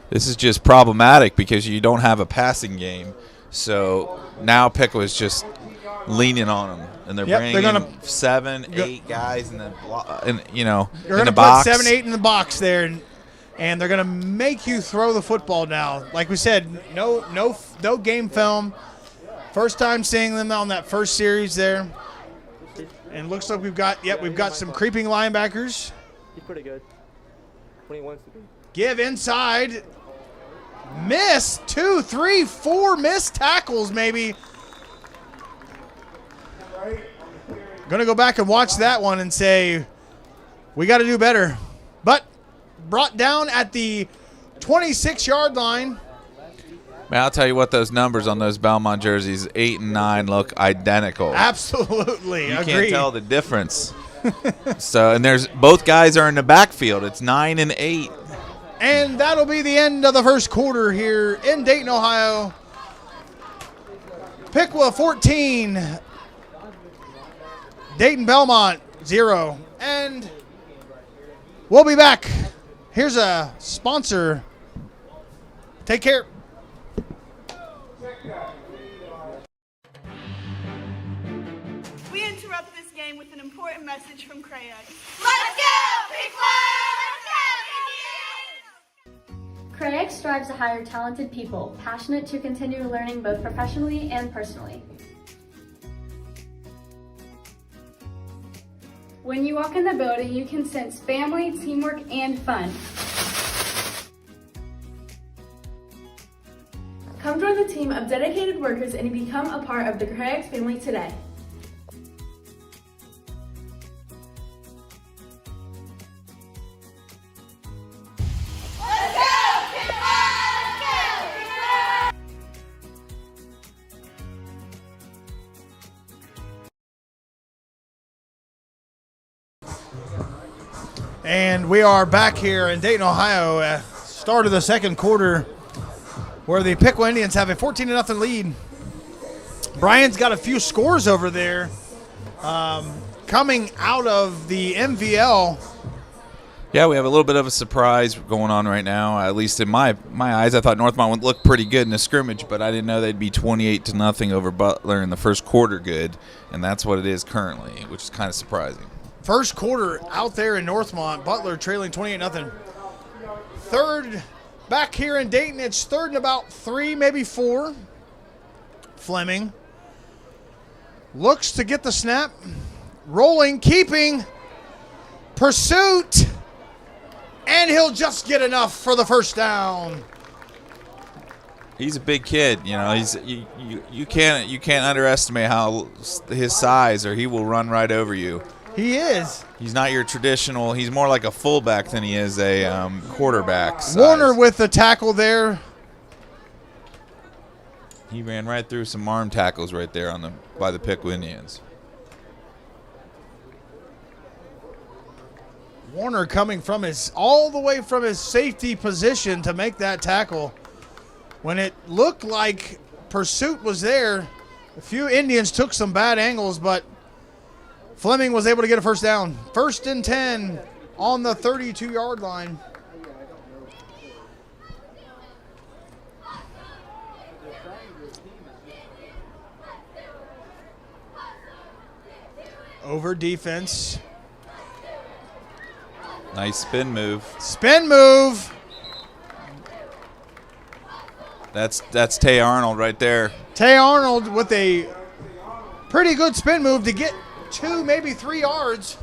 S2: This is just problematic because you don't have a passing game. So now is just leaning on them, and they're bringing in 7, 8 guys in the box.
S1: Put 7, 8 in the box there, and they're gonna make you throw the football now. Like we said, no game film. First time seeing them on that first series there. And looks like we've got some creeping linebackers.
S14: He's pretty good when he wants to be.
S1: Give inside. Miss 2, 3, 4 missed tackles maybe. Gonna go back and watch that one and say we got to do better. But brought down at the 26-yard line.
S2: Man, I'll tell you what, those numbers on those Belmont jerseys, 8 and 9, look identical.
S1: Absolutely,
S2: you
S1: agreed.
S2: Can't tell the difference. And there's both guys are in the backfield. It's 9 and 8.
S1: And that'll be the end of the first quarter here in Dayton, Ohio. Piqua 14, Dayton Belmont 0. And we'll be back. Here's a sponsor. Take care.
S15: We interrupt this game with an important message from Craig.
S16: Let's go, Piqua! Craig strives to hire talented people, passionate to continue learning both professionally and personally. When you walk in the building, you can sense family, teamwork, and fun. Come join the team of dedicated workers and become a part of the Craig's family today. Let's go, Piqua!
S1: And we are back here in Dayton, Ohio, start of the second quarter, where the Piqua Indians have a 14-0 lead. Brian's got a few scores over there coming out of the MVL.
S2: Yeah, we have a little bit of a surprise going on right now. At least in my eyes, I thought Northmont would look pretty good in the scrimmage, but I didn't know they'd be 28-0 over Butler in the first quarter good, and that's what it is currently, which is kind of surprising.
S1: First quarter out there in Northmont, Butler trailing 28-0. Third back here in Dayton, it's third and about 3, maybe 4. Fleming looks to get the snap, rolling, keeping, pursuit. And he'll just get enough for the first down.
S2: He's a big kid, you know. You can't underestimate how his size, or he will run right over you.
S1: He is.
S2: He's not your traditional. He's more like a fullback than he is a quarterback size.
S1: Warner with the tackle there.
S2: He ran right through some arm tackles right there by the Piqua Indians.
S1: Warner coming from all the way from his safety position to make that tackle. When it looked like pursuit was there, a few Indians took some bad angles, but Fleming was able to get a first down. 1st and 10 on the 32-yard line. Over defense.
S2: Nice spin move.
S1: Spin move.
S2: That's Tay Arnold right there.
S1: Tay Arnold with a pretty good spin move to get 2, maybe 3 yards.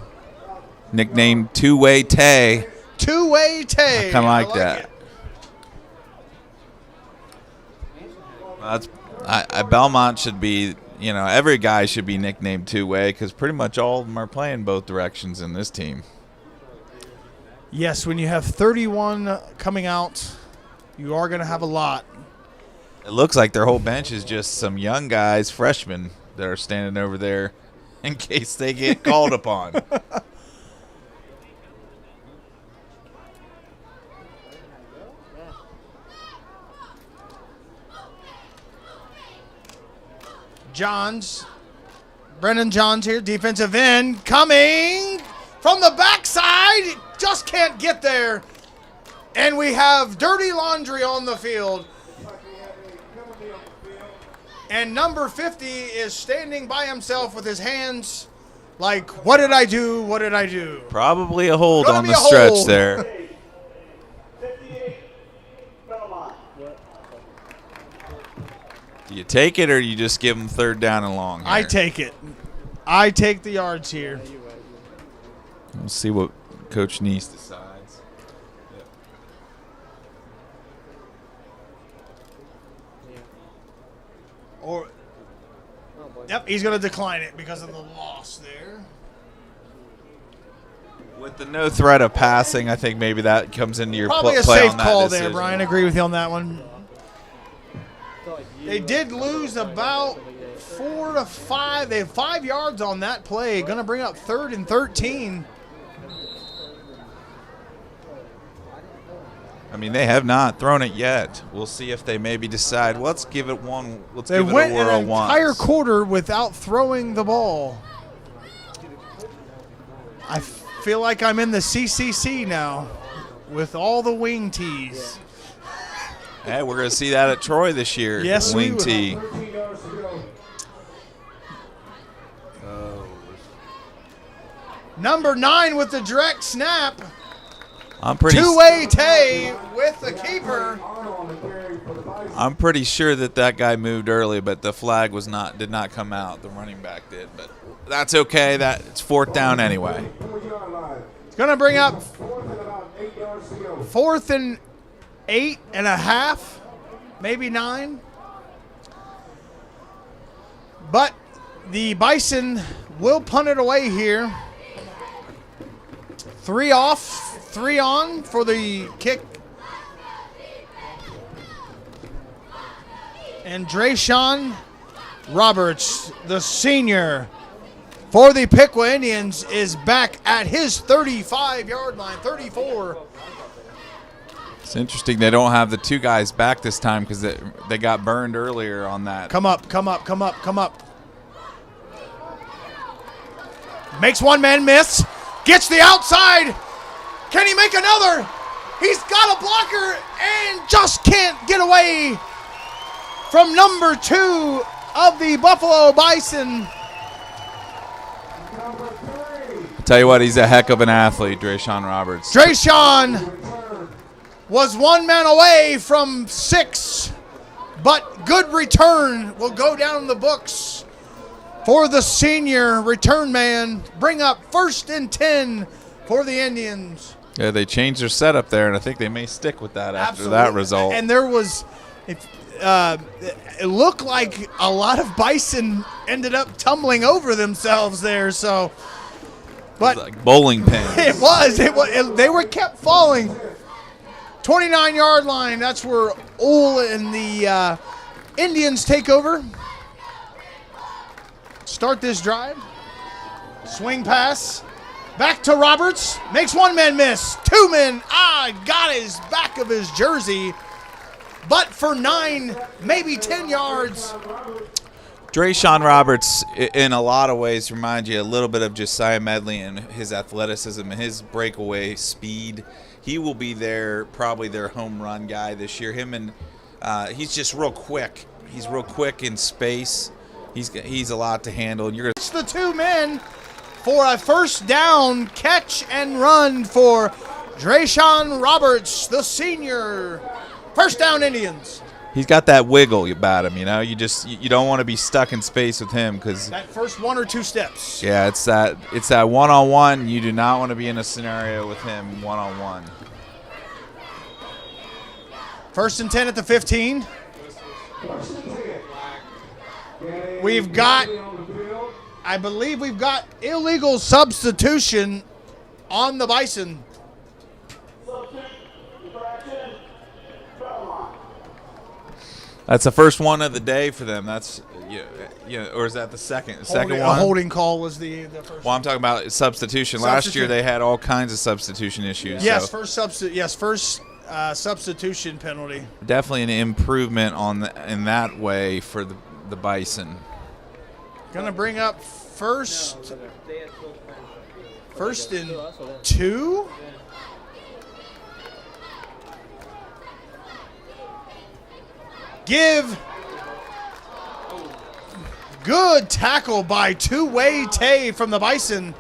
S2: Nicknamed Two-Way Tay.
S1: Two-Way Tay.
S2: I kind of like that. Well, Belmont should be, you know, every guy should be nicknamed Two-Way because pretty much all of them are playing both directions in this team.
S1: Yes, when you have 31 coming out, you are going to have a lot.
S2: It looks like their whole bench is just some young guys, freshmen, that are standing over there in case they get called upon.
S1: Brennan Johns here, defensive end, coming from the backside. Just can't get there. And we have dirty laundry on the field. And number 50 is standing by himself with his hands like, what did I do? What did I do?
S2: Probably a hold on the stretch there. Do you take it or do you just give them 3rd down and long here?
S1: I take it. I take the yards here.
S2: We'll see what Coach Neese decides.
S1: Yep, he's going to decline it because of the loss there.
S2: With the no threat of passing, I think maybe that comes into your
S1: Probably
S2: play
S1: a safe
S2: on that
S1: call
S2: decision.
S1: there, Brian. I agree with you on that one. They did lose about 4 to 5. They have 5 yards on that play. Going to bring up 3rd and 13.
S2: I mean, they have not thrown it yet. We'll see if they maybe decide, let's give it one. Let's
S1: They
S2: give it
S1: went
S2: a whirl
S1: an entire
S2: once.
S1: quarter without throwing the ball. I feel like I'm in the CCC now with all the wing tees.
S2: Hey, we're going to see that at Troy this year.
S1: Yes,
S2: wing
S1: we will.
S2: tee.
S1: Number 9 with the direct snap.
S2: I'm pretty.
S1: Two-way Tay with the keeper.
S2: I'm pretty sure that guy moved early, but the flag did not come out. The running back did, but that's okay. It's 4th down anyway.
S1: It's going to bring up 4th and 8.5, maybe 9. But the Bison will punt it away here. 3 off. 3 on for the kick. And Drayshawn Roberts, the senior, for the Piqua Indians is back at his 35-yard line, 34.
S2: It's interesting they don't have the two guys back this time because they got burned earlier on that.
S1: Come up, come up, come up, come up. Makes one man miss. Gets the outside. Can he make another? He's got a blocker and just can't get away from number 2 of the Buffalo Bison.
S2: I'll tell you what, he's a heck of an athlete, Drayshawn Roberts.
S1: Drayshawn was one man away from 6, but good return will go down the books for the senior return man. Bring up 1st and 10 for the Indians.
S2: Yeah, they changed their setup there, and I think they may stick with that after that result.
S1: And there was, it looked like a lot of Bison ended up tumbling over themselves there. So, but
S2: like bowling pins.
S1: It was. They were kept falling. 29-yard line. That's where Ole and the Indians take over. Start this drive. Swing pass. Back to Roberts. Makes one man miss. 2 men. Got his back of his jersey. But for 9, maybe 10 yards.
S2: Drayshawn Roberts, in a lot of ways, reminds you a little bit of Josiah Medley and his athleticism and his breakaway speed. He will be probably their home run guy this year. Him and he's just real quick. He's real quick in space. He's a lot to handle.
S1: It's the 2 men for a first down catch and run for Drayshawn Roberts, the senior. First down, Indians.
S2: He's got that wiggle about him, you know. You don't want to be stuck in space with him because
S1: that first 1 or 2 steps.
S2: Yeah, it's that one-on-one. You do not want to be in a scenario with him one-on-one.
S1: 1st and 10 at the 15. We've got, I believe we've got illegal substitution on the Bison.
S2: That's the first one of the day for them. That's or is that the second? Second one.
S1: A holding call was the first.
S2: Well, I'm talking about substitution. Last year they had all kinds of substitution issues.
S1: Yes,
S2: so.
S1: first substitution penalty.
S2: Definitely an improvement in that way for the Bison.
S1: Gonna bring up first and 2. Good tackle by two-way Tay from the Bison.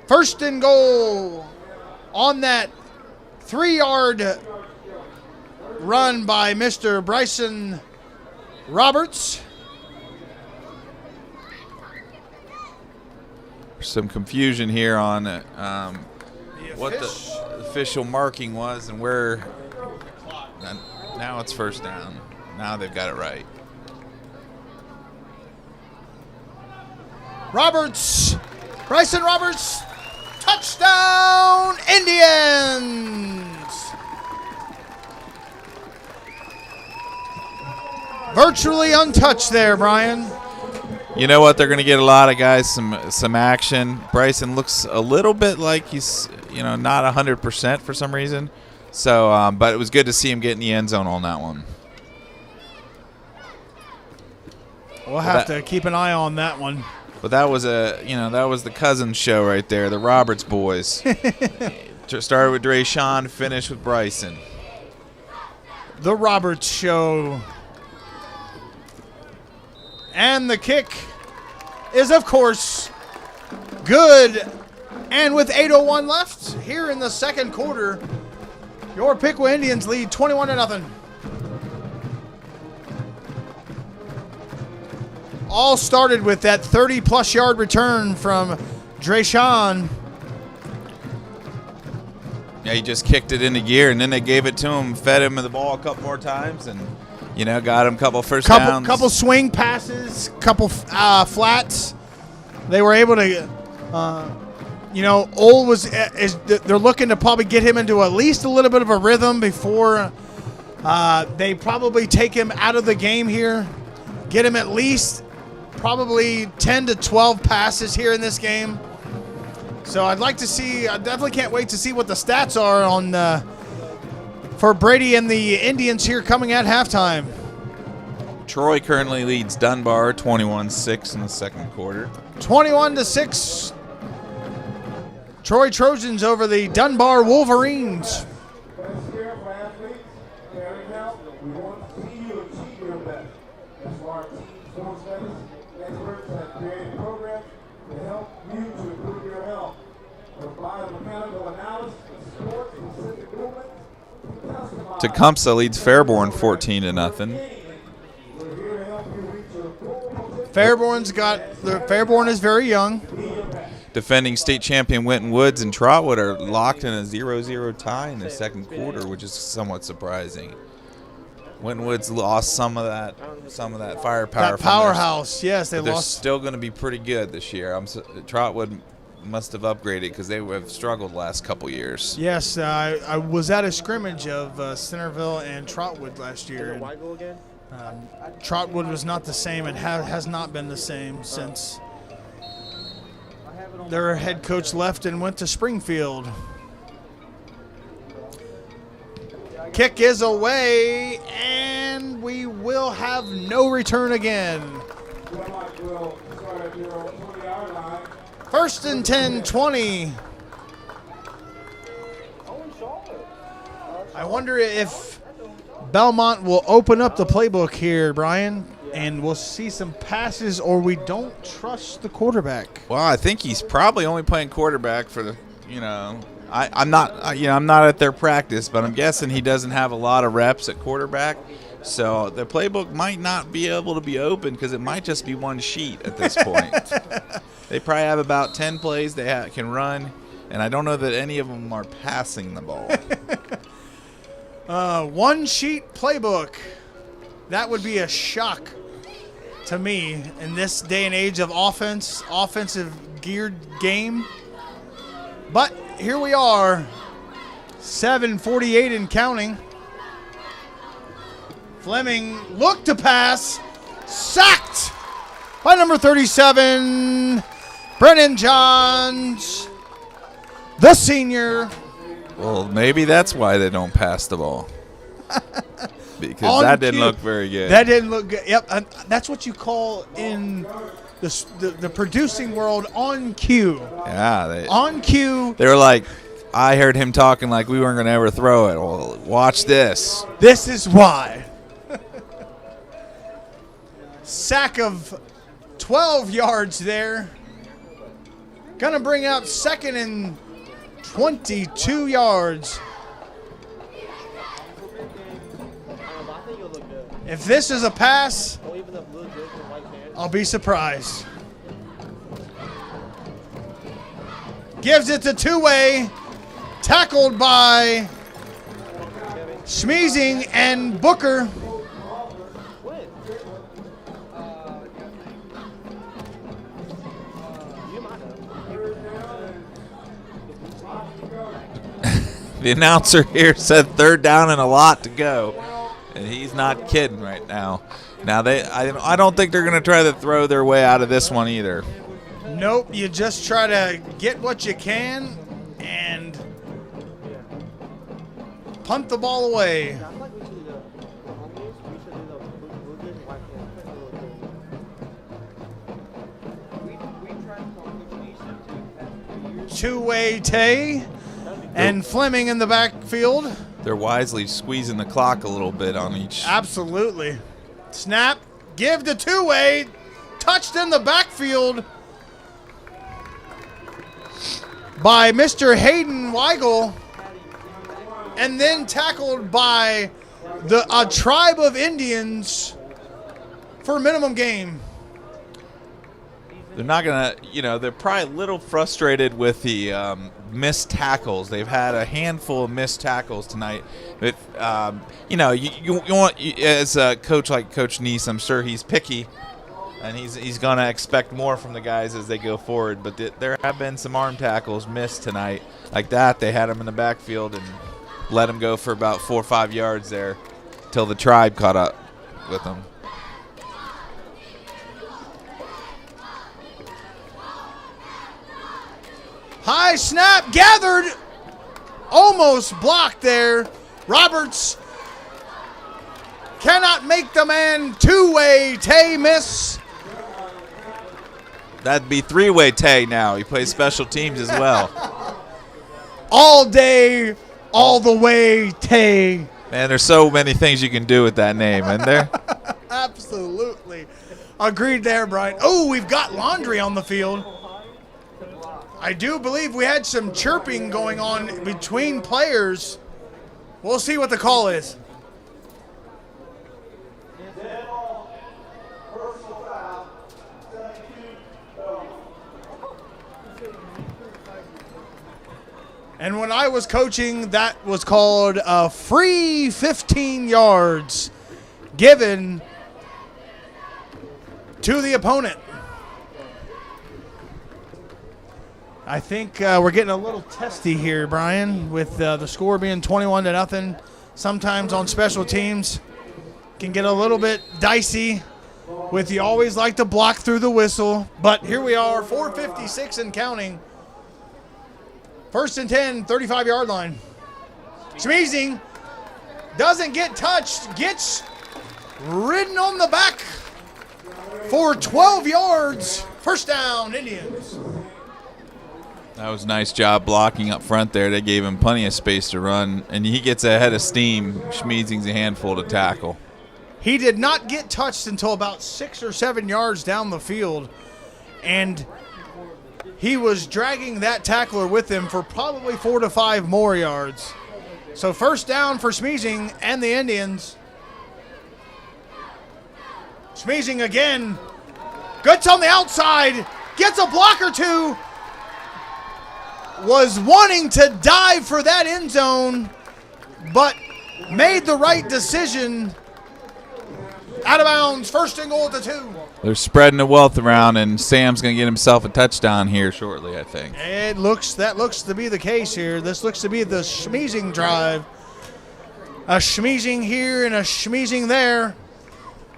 S1: First and goal on that 3-yard run by Mr. Bryson Roberts.
S2: Some confusion here on what the official marking was and where. Now it's first down. Now they've got it right.
S1: Bryson Roberts, touchdown Indians! Virtually untouched there, Brian.
S2: You know what? They're going to get a lot of guys some action. Bryson looks a little bit like he's not 100% for some reason. So, but it was good to see him get in the end zone on that one.
S1: We'll have to keep an eye on that one.
S2: But that was that was the Cousins show right there, the Roberts boys. Started with Drayshawn, finished with Bryson.
S1: The Roberts show. And the kick is, of course, good. And with 8:01 left here in the second quarter, your Piqua Indians lead 21-0. All started with that 30-plus yard return from Drayshawn.
S2: Yeah, he just kicked it into gear, and then they gave it to him, fed him the ball a couple more times, and got him a couple first downs.
S1: Couple swing passes, couple flats. They were able to, Ole they're looking to probably get him into at least a little bit of a rhythm before they probably take him out of the game here. get him at least probably 10 to 12 passes here in this game. So I'd like to see, I definitely can't wait to see what the stats are on for Brady and the Indians here coming at halftime.
S2: Troy currently leads Dunbar 21-6 in the second quarter.
S1: 21-6. Troy Trojans over the Dunbar Wolverines.
S11: Let's hear for athletes. Caring help. We want to see you achieve your best. That's why our team sports medicine experts have created programs to help you to improve your health. From biomechanical analysis to sport-specific movement.
S2: Tecumseh leads Fairborn 14-0.
S1: Fairborn is very young.
S2: Defending state champion Winton Woods and Trotwood are locked in a 0-0 tie in the second quarter, which is somewhat surprising. Winton Woods lost some of that firepower.
S1: That powerhouse, yes, they
S2: they're
S1: lost.
S2: Still going to be pretty good this year. Trotwood must have upgraded because they have struggled the last couple years.
S1: Yes, I was at a scrimmage of Centerville and Trotwood last year. And, Trotwood was not the same and has not been the same since their head coach left and went to Springfield. Kick is away, and we will have no return again. First and 10, 20. I wonder if Belmont will open up the playbook here, Brian, and we'll see some passes, or we don't trust the quarterback.
S2: Well, I think he's probably only playing quarterback for the, I'm not at their practice, but I'm guessing he doesn't have a lot of reps at quarterback. So the playbook might not be able to be open because it might just be one sheet at this point. They probably have about 10 plays they can run, and I don't know that any of them are passing the ball.
S1: One sheet playbook. That would be a shock to me in this day and age of offensive geared game. But here we are, 7:48 and counting. Fleming looked to pass, sacked by number 37, Brennan Johns, the senior.
S2: Well, maybe that's why they don't pass the ball. Because that didn't look very good.
S1: That didn't look good. Yep, that's what you call in the producing world on cue.
S2: Yeah.
S1: On cue.
S2: They were like, I heard him talking like we weren't going to ever throw it. Well, watch this.
S1: This is why. Sack of 12 yards there. Gonna bring out second and 22 yards. If this is a pass, I'll be surprised. Gives it to two-way. Tackled by Schmeezing and Booker.
S2: The announcer here said third down and a lot to go. And he's not kidding right now. Now, I don't think they're going to try to throw their way out of this one either.
S1: Nope, you just try to get what you can and punt the ball away. Two-way Tay and Fleming in the backfield.
S2: They're wisely squeezing the clock a little bit on each.
S1: Absolutely. Snap, give to two-way, touched in the backfield by Mr. Hayden Weigel, and then tackled by a tribe of Indians for a minimum gain.
S2: They're not going to, they're probably a little frustrated with the missed tackles. They've had a handful of missed tackles tonight. But, you want, as a coach like Coach Neese, I'm sure he's picky, and he's going to expect more from the guys as they go forward. But there have been some arm tackles missed tonight. Like that, they had them in the backfield and let them go for about 4 or 5 yards there till the tribe caught up with them.
S1: High snap gathered. Almost blocked there. Roberts cannot make the man two-way. Tay miss.
S2: That'd be three-way Tay now. He plays special teams as well.
S1: All day, all the way, Tay.
S2: Man, there's so many things you can do with that name, isn't there?
S1: Absolutely. Agreed there, Brian. Oh, we've got laundry on the field. I do believe we had some chirping going on between players. We'll see what the call is. And when I was coaching, that was called a free 15 yards given to the opponent. I think we're getting a little testy here, Brian, with the score being 21-0. Sometimes on special teams can get a little bit dicey with you always like to block through the whistle. But here we are, 4:56 and counting. 1st and 10, 35-yard line. Smeezing doesn't get touched, gets ridden on the back for 12 yards. First down, Indians.
S2: That was a nice job blocking up front there. They gave him plenty of space to run, and he gets ahead of steam. Schmiezing's a handful to tackle.
S1: He did not get touched until about 6 or 7 yards down the field, and he was dragging that tackler with him for probably 4 to 5 more yards. So first down for Schmiezing and the Indians. Schmiezing again. Gets on the outside. Gets a block or two. Was wanting to dive for that end zone, but made the right decision. Out of bounds, 1st and goal at the 2.
S2: They're spreading the wealth around, and Sam's going to get himself a touchdown here shortly, I think.
S1: That looks to be the case here. This looks to be the Schmiezing drive. A Schmiezing here and a Schmiezing there.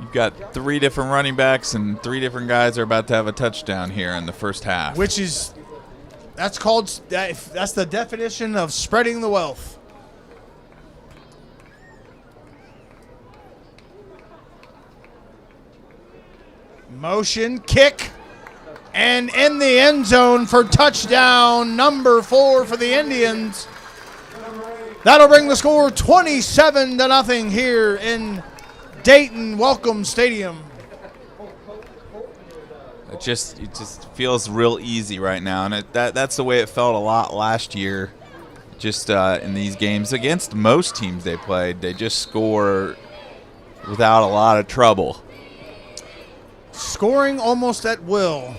S2: You've got 3 different running backs, and 3 different guys are about to have a touchdown here in the first half.
S1: Which is, that's the definition of spreading the wealth. Motion, kick, and in the end zone for touchdown number 4 for the Indians. That'll bring the score 27-0 here in Dayton Welcome Stadium.
S2: It just feels real easy right now, and that's the way it felt a lot last year. Just in these games against most teams they played, they just score without a lot of trouble.
S1: Scoring almost at will.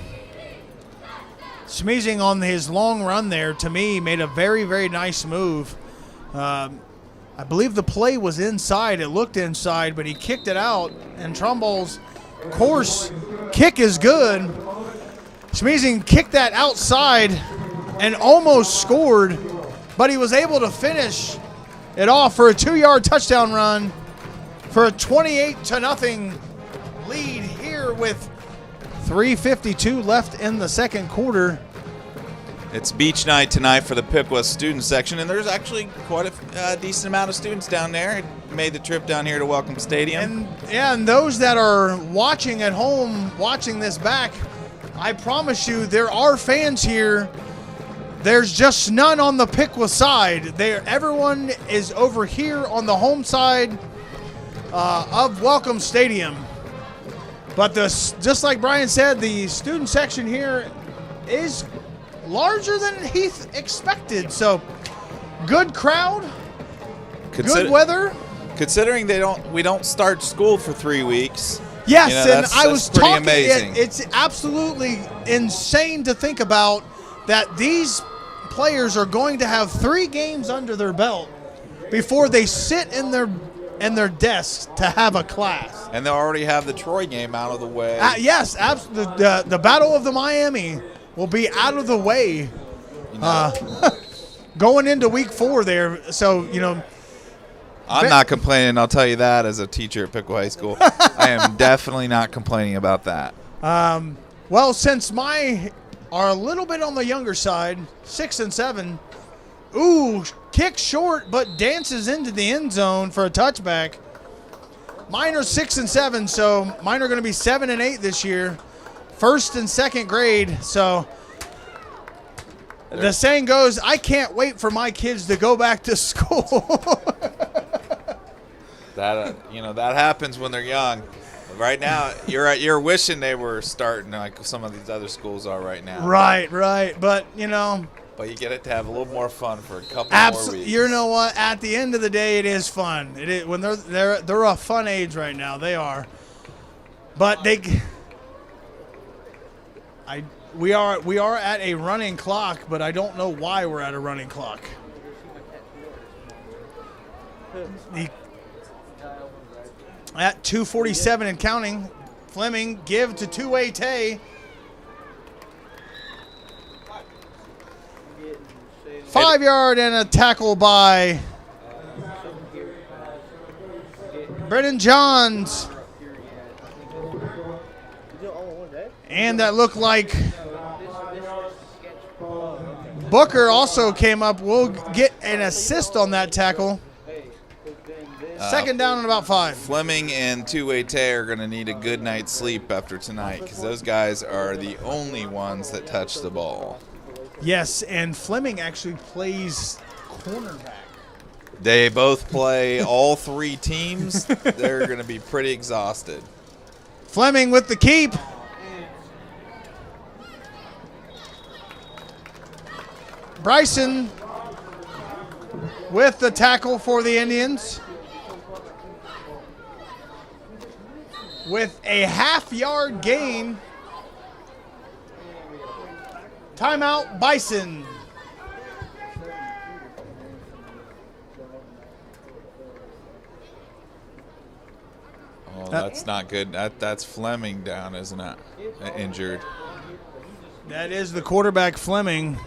S1: Schmiezing on his long run there, to me, made a very, very nice move. I believe the play was inside. It looked inside, but he kicked it out. And Trumbull's course kick is good. Schmiezing kicked that outside and almost scored, but he was able to finish it off for a 2-yard touchdown run for a 28-0 lead here with 3:52 left in the second quarter.
S2: It's beach night tonight for the Piqua student section, and there's actually quite a decent amount of students down there. Made the trip down here to Welcome Stadium.
S1: And those that are watching at home, watching this back, I promise you there are fans here. There's just none on the Piqua side. Everyone is over here on the home side of Welcome Stadium. But just like Brian said, the student section here is larger than he expected. So, good crowd, good weather.
S2: Considering we don't start school for 3 weeks.
S1: Yes,
S2: and
S1: I was talking.
S2: Amazing.
S1: It's absolutely insane to think about that these players are going to have 3 games under their belt before they sit in their desks to have a class.
S2: And they'll already have the Troy game out of the way.
S1: Yes, absolutely. The Battle of the Miami will be out of the way going into week 4 there. So,
S2: I'm not complaining, I'll tell you that, as a teacher at Piqua High School. I am definitely not complaining about that.
S1: Well, since my are a little bit on the younger side, 6 and 7. Ooh, kick short, but dances into the end zone for a touchback. Mine are 6 and 7, so mine are going to be 7 and 8 this year. First and second grade, so the saying goes, I can't wait for my kids to go back to school.
S2: That that happens when they're young. Right now, you're wishing they were starting like some of these other schools are right now.
S1: Right. But
S2: But you get it to have a little more fun for a couple more weeks.
S1: You know what? At the end of the day, it is fun. It is, when they're a fun age right now. They are, but we are at a running clock, but I don't know why we're at a running clock. At 2:47 and counting, Fleming give to two-way Tay. 5 yard and a tackle by Brennan Johns. And that looked like Booker also came up. We'll get an assist on that tackle. Second down and about 5.
S2: Fleming and two-way Tay are going to need a good night's sleep after tonight because those guys are the only ones that touch the ball.
S1: Yes, and Fleming actually plays cornerback.
S2: They both play all three teams. They're going to be pretty exhausted.
S1: Fleming with the keep. Bryson with the tackle for the Indians. With a half-yard gain. Timeout, Bison.
S2: Oh, that's not good. That's Fleming down, isn't it? Injured.
S1: That is the quarterback, Fleming,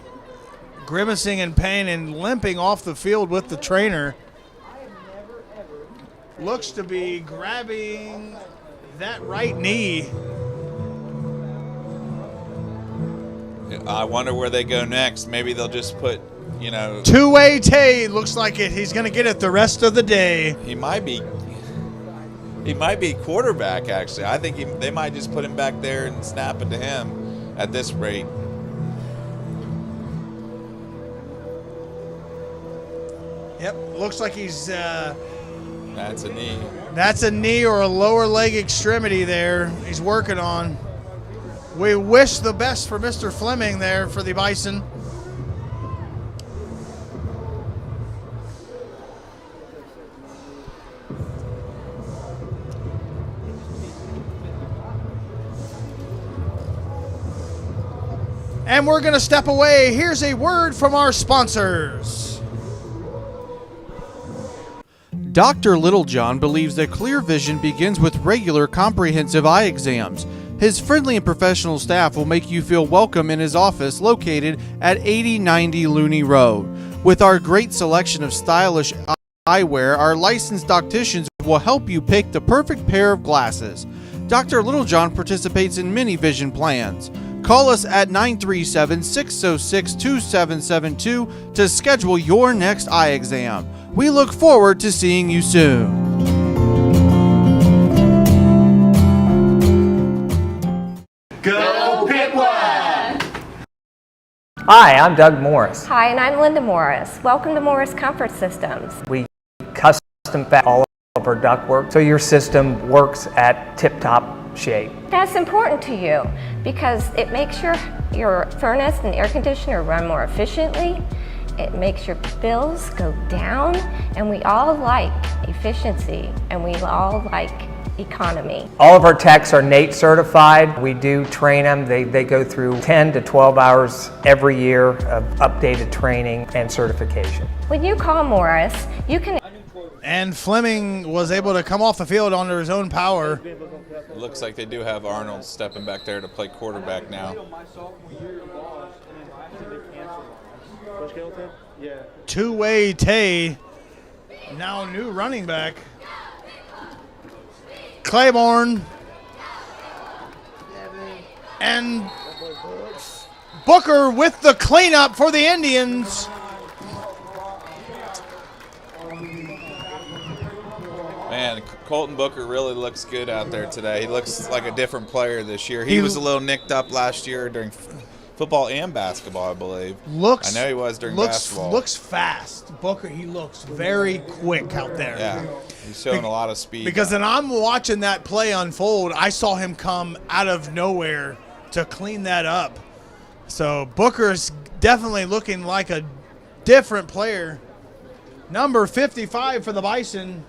S1: grimacing in pain and limping off the field with the trainer. Looks to be grabbing that right knee.
S2: I wonder where they go next. Maybe they'll just put,
S1: Two-way Tay looks like it. He's going to get it the rest of the day.
S2: He might be quarterback, actually. I think they might just put him back there and snap it to him at this rate.
S1: Yep, looks like he's...
S2: That's a knee.
S1: That's a knee or a lower leg extremity there he's working on. We wish the best for Mr. Fleming there for the Bison. And we're going to step away. Here's a word from our sponsors.
S12: Dr. Littlejohn believes that clear vision begins with regular comprehensive eye exams. His friendly and professional staff will make you feel welcome in his office located at 8090 Looney Road. With our great selection of stylish eyewear, our licensed opticians will help you pick the perfect pair of glasses. Dr. Littlejohn participates in many vision plans. Call us at 937-606-2772 to schedule your next eye exam. We look forward to seeing you soon.
S13: Go Piqua!
S17: Hi, I'm Doug Morris.
S18: Hi, and I'm Linda Morris. Welcome to Morris Comfort Systems.
S17: We custom fit all of our ductwork so your system works at tip-top shape.
S18: That's important to you because it makes your furnace and air conditioner run more efficiently. It makes your bills go down, and we all like efficiency, and we all like economy.
S17: All of our techs are NATE certified. We do train them. They go through 10 to 12 hours every year of updated training and certification.
S18: When you call Morris, you can...
S1: And Fleming was able to come off the field under his own power.
S2: It looks like they do have Arnold stepping back there to play quarterback now.
S1: Two-way Tay, now new running back. Claiborne and Booker with the cleanup for the Indians.
S2: Man, Colton Booker really looks good out there today. He looks like a different player this year. He was a little nicked up last year during football and basketball, I believe. I know he was during basketball.
S1: Looks fast. Booker, he looks very quick out there.
S2: Yeah, he's showing a lot of speed.
S1: Because when I'm watching that play unfold, I saw him come out of nowhere to clean that up. So Booker's definitely looking like a different player. Number 55 for the Bison,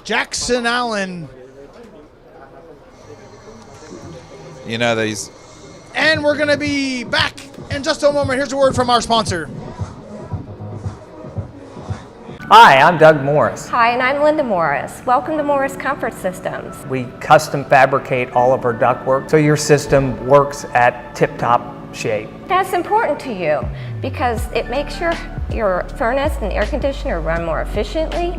S1: Jackson Allen.
S2: You know that he's...
S1: And we're going to be back in just a moment. Here's a word from our sponsor.
S17: Hi, I'm Doug Morris.
S18: Hi, and I'm Linda Morris. Welcome to Morris Comfort Systems.
S17: We custom fabricate all of our ductwork so your system works at tip-top shape.
S18: That's important to you because it makes your furnace and air conditioner run more efficiently.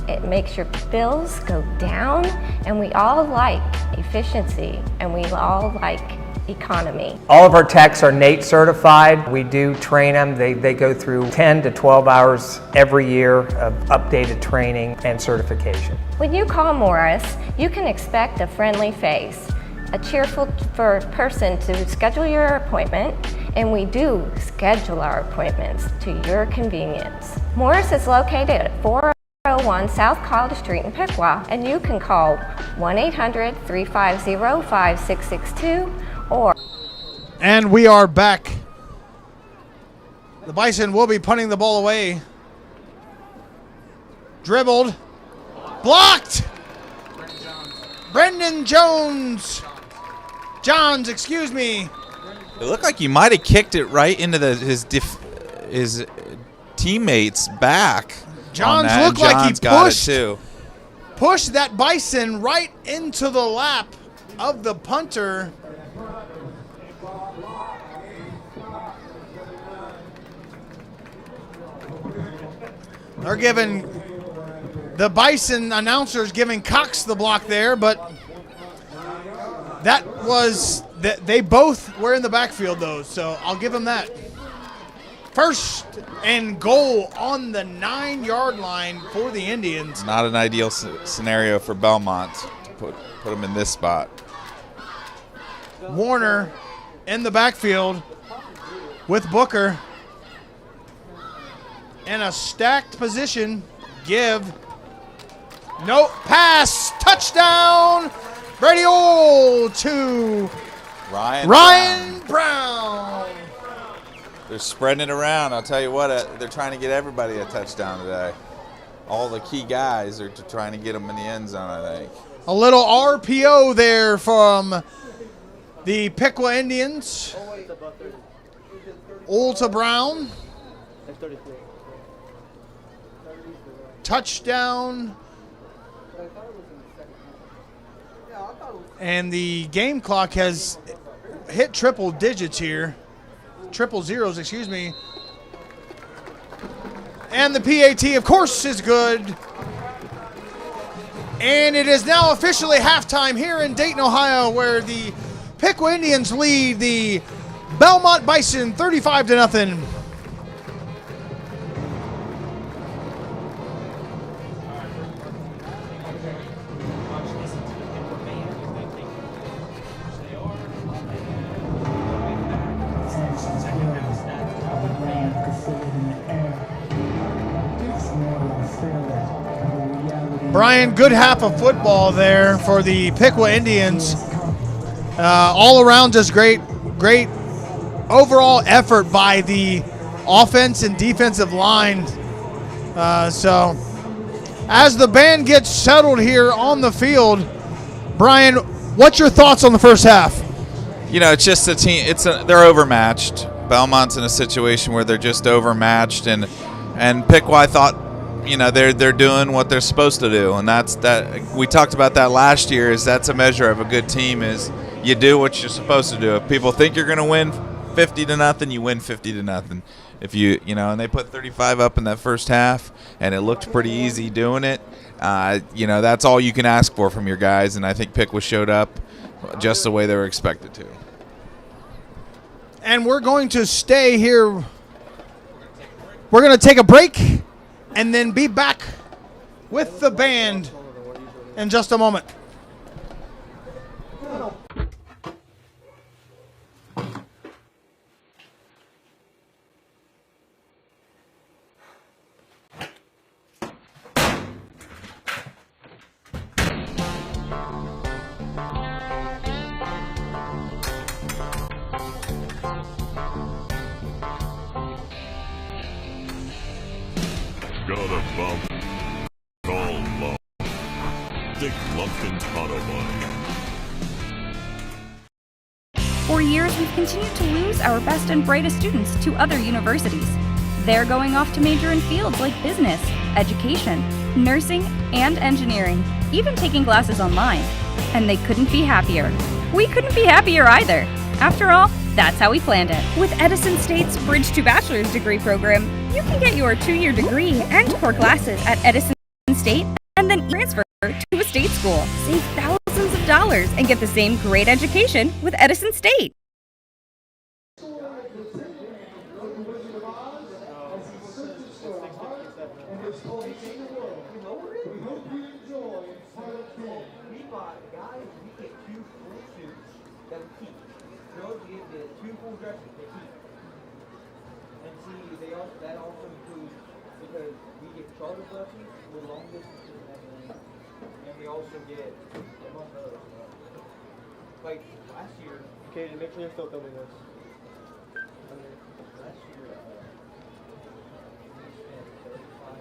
S18: It makes your bills go down, and we all like efficiency, and we all like economy.
S17: All of our techs are NATE certified. We do train them. They go through 10 to 12 hours every year of updated training and certification.
S18: When you call Morris, you can expect a friendly face, a cheerful person to schedule your appointment, and we do schedule our appointments to your convenience. Morris is located at 401 South College Street in Piqua, and you can call 1-800-350-5662 or...
S1: And we are back. The Bison will be punting the ball away. Dribbled. Blocked! Brendan Jones. Johns, excuse me.
S2: It looked like he might have kicked it right into his teammate's back.
S1: Johns looked like he pushed that Bison right into the lap of the punter. They're giving the Bison announcers giving Cox the block there, but they both were in the backfield though, so I'll give them that. First and goal on the 9-yard line for the Indians.
S2: Not an ideal scenario for Belmont to put them in this spot.
S1: Warner in the backfield with Booker. In a stacked position. Give. No pass. Touchdown. Brady Old to Ryan Brown.
S2: They're spreading it around. I'll tell you what, they're trying to get everybody a touchdown today. All the key guys are trying to get them in the end zone, I think.
S1: A little RPO there from the Piqua Indians. Old to Brown. Touchdown. And the game clock has hit triple digits here. Triple zeros, excuse me. And the PAT, of course, is good. And it is now officially halftime here in Dayton, Ohio, where the Piqua Indians lead the Belmont Bison 35-0. Brian, good half of football there for the Piqua Indians. All around just great overall effort by the offense and defensive line. So as the band gets settled here on the field, Brian, what's your thoughts on the first half?
S2: You know, it's just a team. They're overmatched. Belmont's in a situation where they're just overmatched, and Piqua, I thought, you know, they're doing what they're supposed to do, and that's that. We talked about that last year. That's a measure of a good team. Is you do what you're supposed to do. If people think you're going to win 50-0, you win 50-0. If you know, and they put 35 up in that first half, and it looked pretty easy doing it. You know, that's all you can ask for from your guys, and I think Piqua showed up just the way they were expected to.
S1: And we're going to stay here. We're going to take a break and then be back with the band in just a moment.
S19: Got a bump. Call Mom. Dick Lumpkin's Auto Body.
S20: For years, we've continued to lose our best and brightest students to other universities. They're going off to major in fields like business, education, nursing, and engineering, even taking classes online. And they couldn't be happier. We couldn't be happier either. After all, that's how we planned it. With Edison State's Bridge to Bachelor's degree program, you can get your 2-year degree and core classes at Edison State and then transfer to a state school. Save thousands of dollars and get the same great education with Edison State.
S21: That also includes, because we get charter buses with long distances and everything, and we also get among others, like last year. Okay, to make sure you're still filming this. Last year, we spent 35.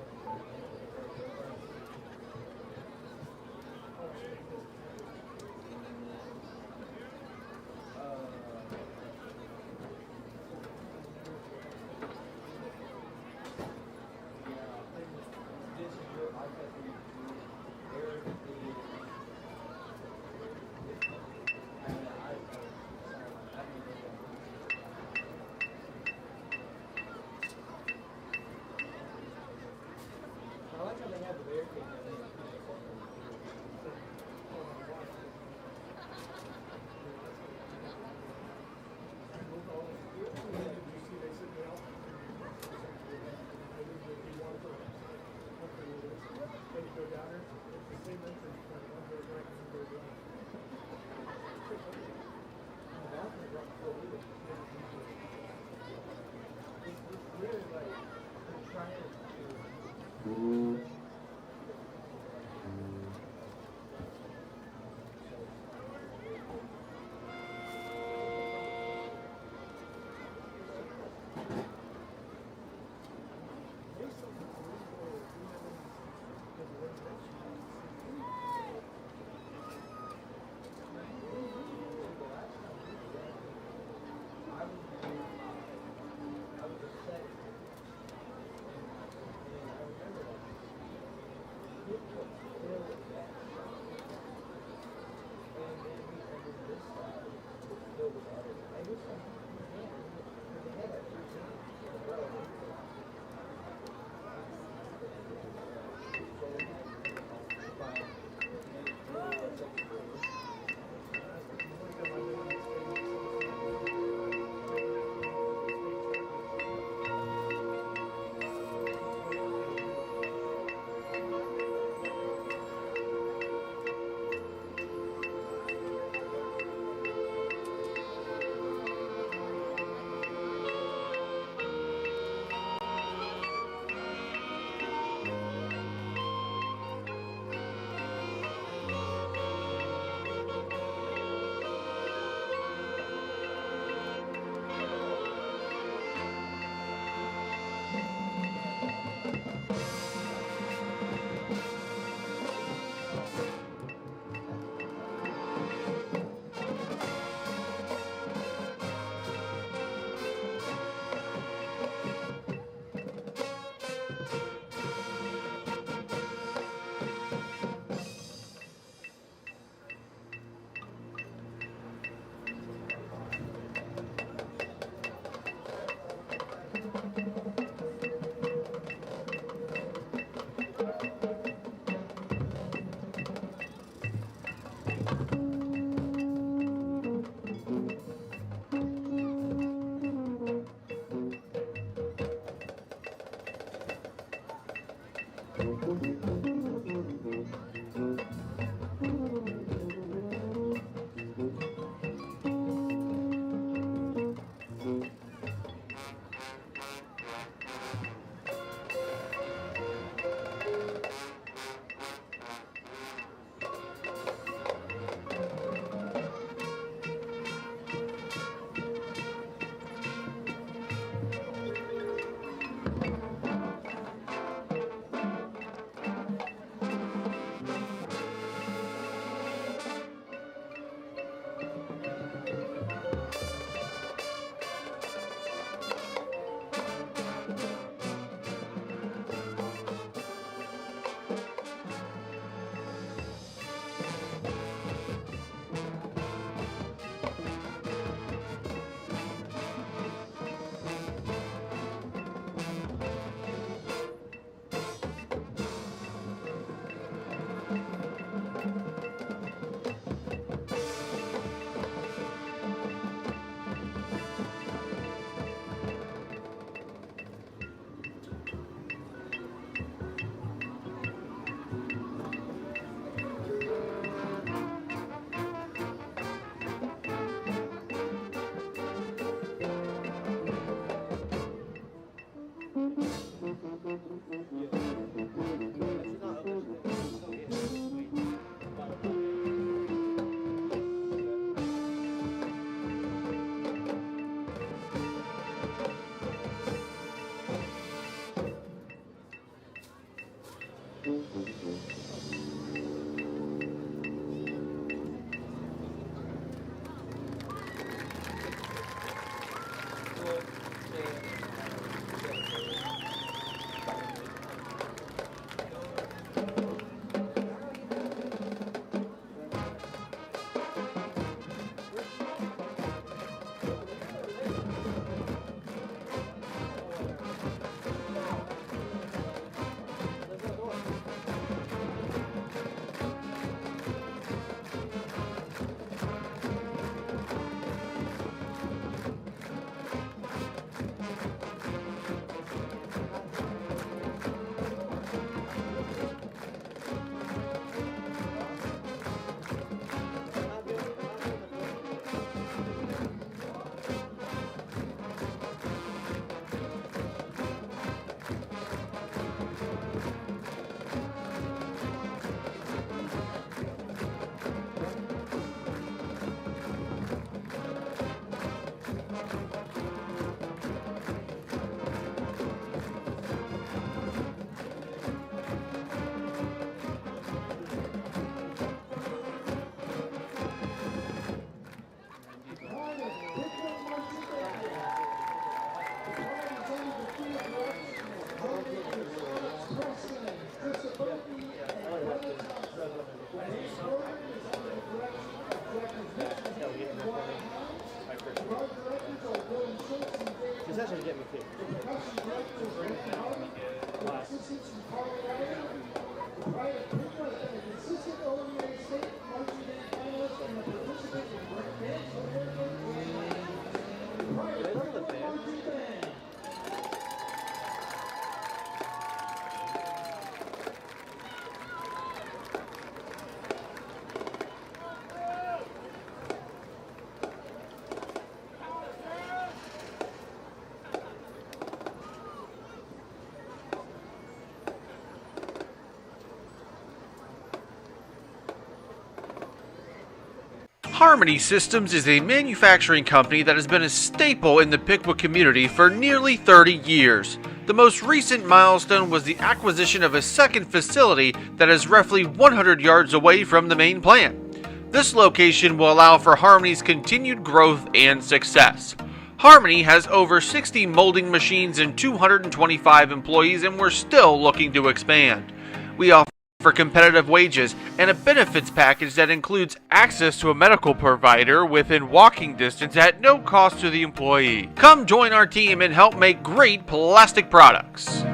S10: Harmony Systems is a manufacturing company that has been a staple in the Piqua community for nearly 30 years. The most recent milestone was the acquisition of a second facility that is roughly 100 yards away from the main plant. This location will allow for Harmony's continued growth and success. Harmony has over 60 molding machines and 225 employees, and we're still looking to expand. We offer competitive wages and a benefits package that includes access to a medical provider within walking distance at no cost to the employee. Come join our team and help make great plastic products.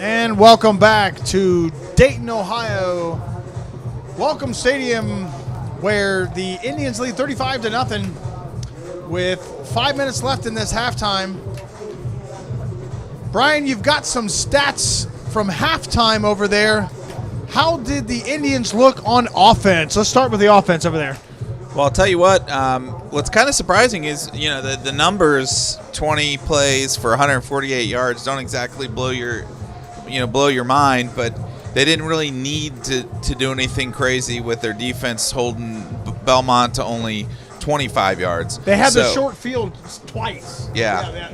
S1: And welcome back to Dayton, Ohio. Welcome Stadium, where the Indians lead 35-0 with 5 minutes left in this halftime. Brian, you've got some stats from halftime over there. How did the Indians look on offense? Let's start with the offense over there.
S2: Well, I'll tell you what. What's kind of surprising is, the numbers, 20 plays for 148 yards, don't exactly blow your mind, but they didn't really need to do anything crazy with their defense holding Belmont to only 25 yards.
S1: They had the short field twice.
S2: Yeah.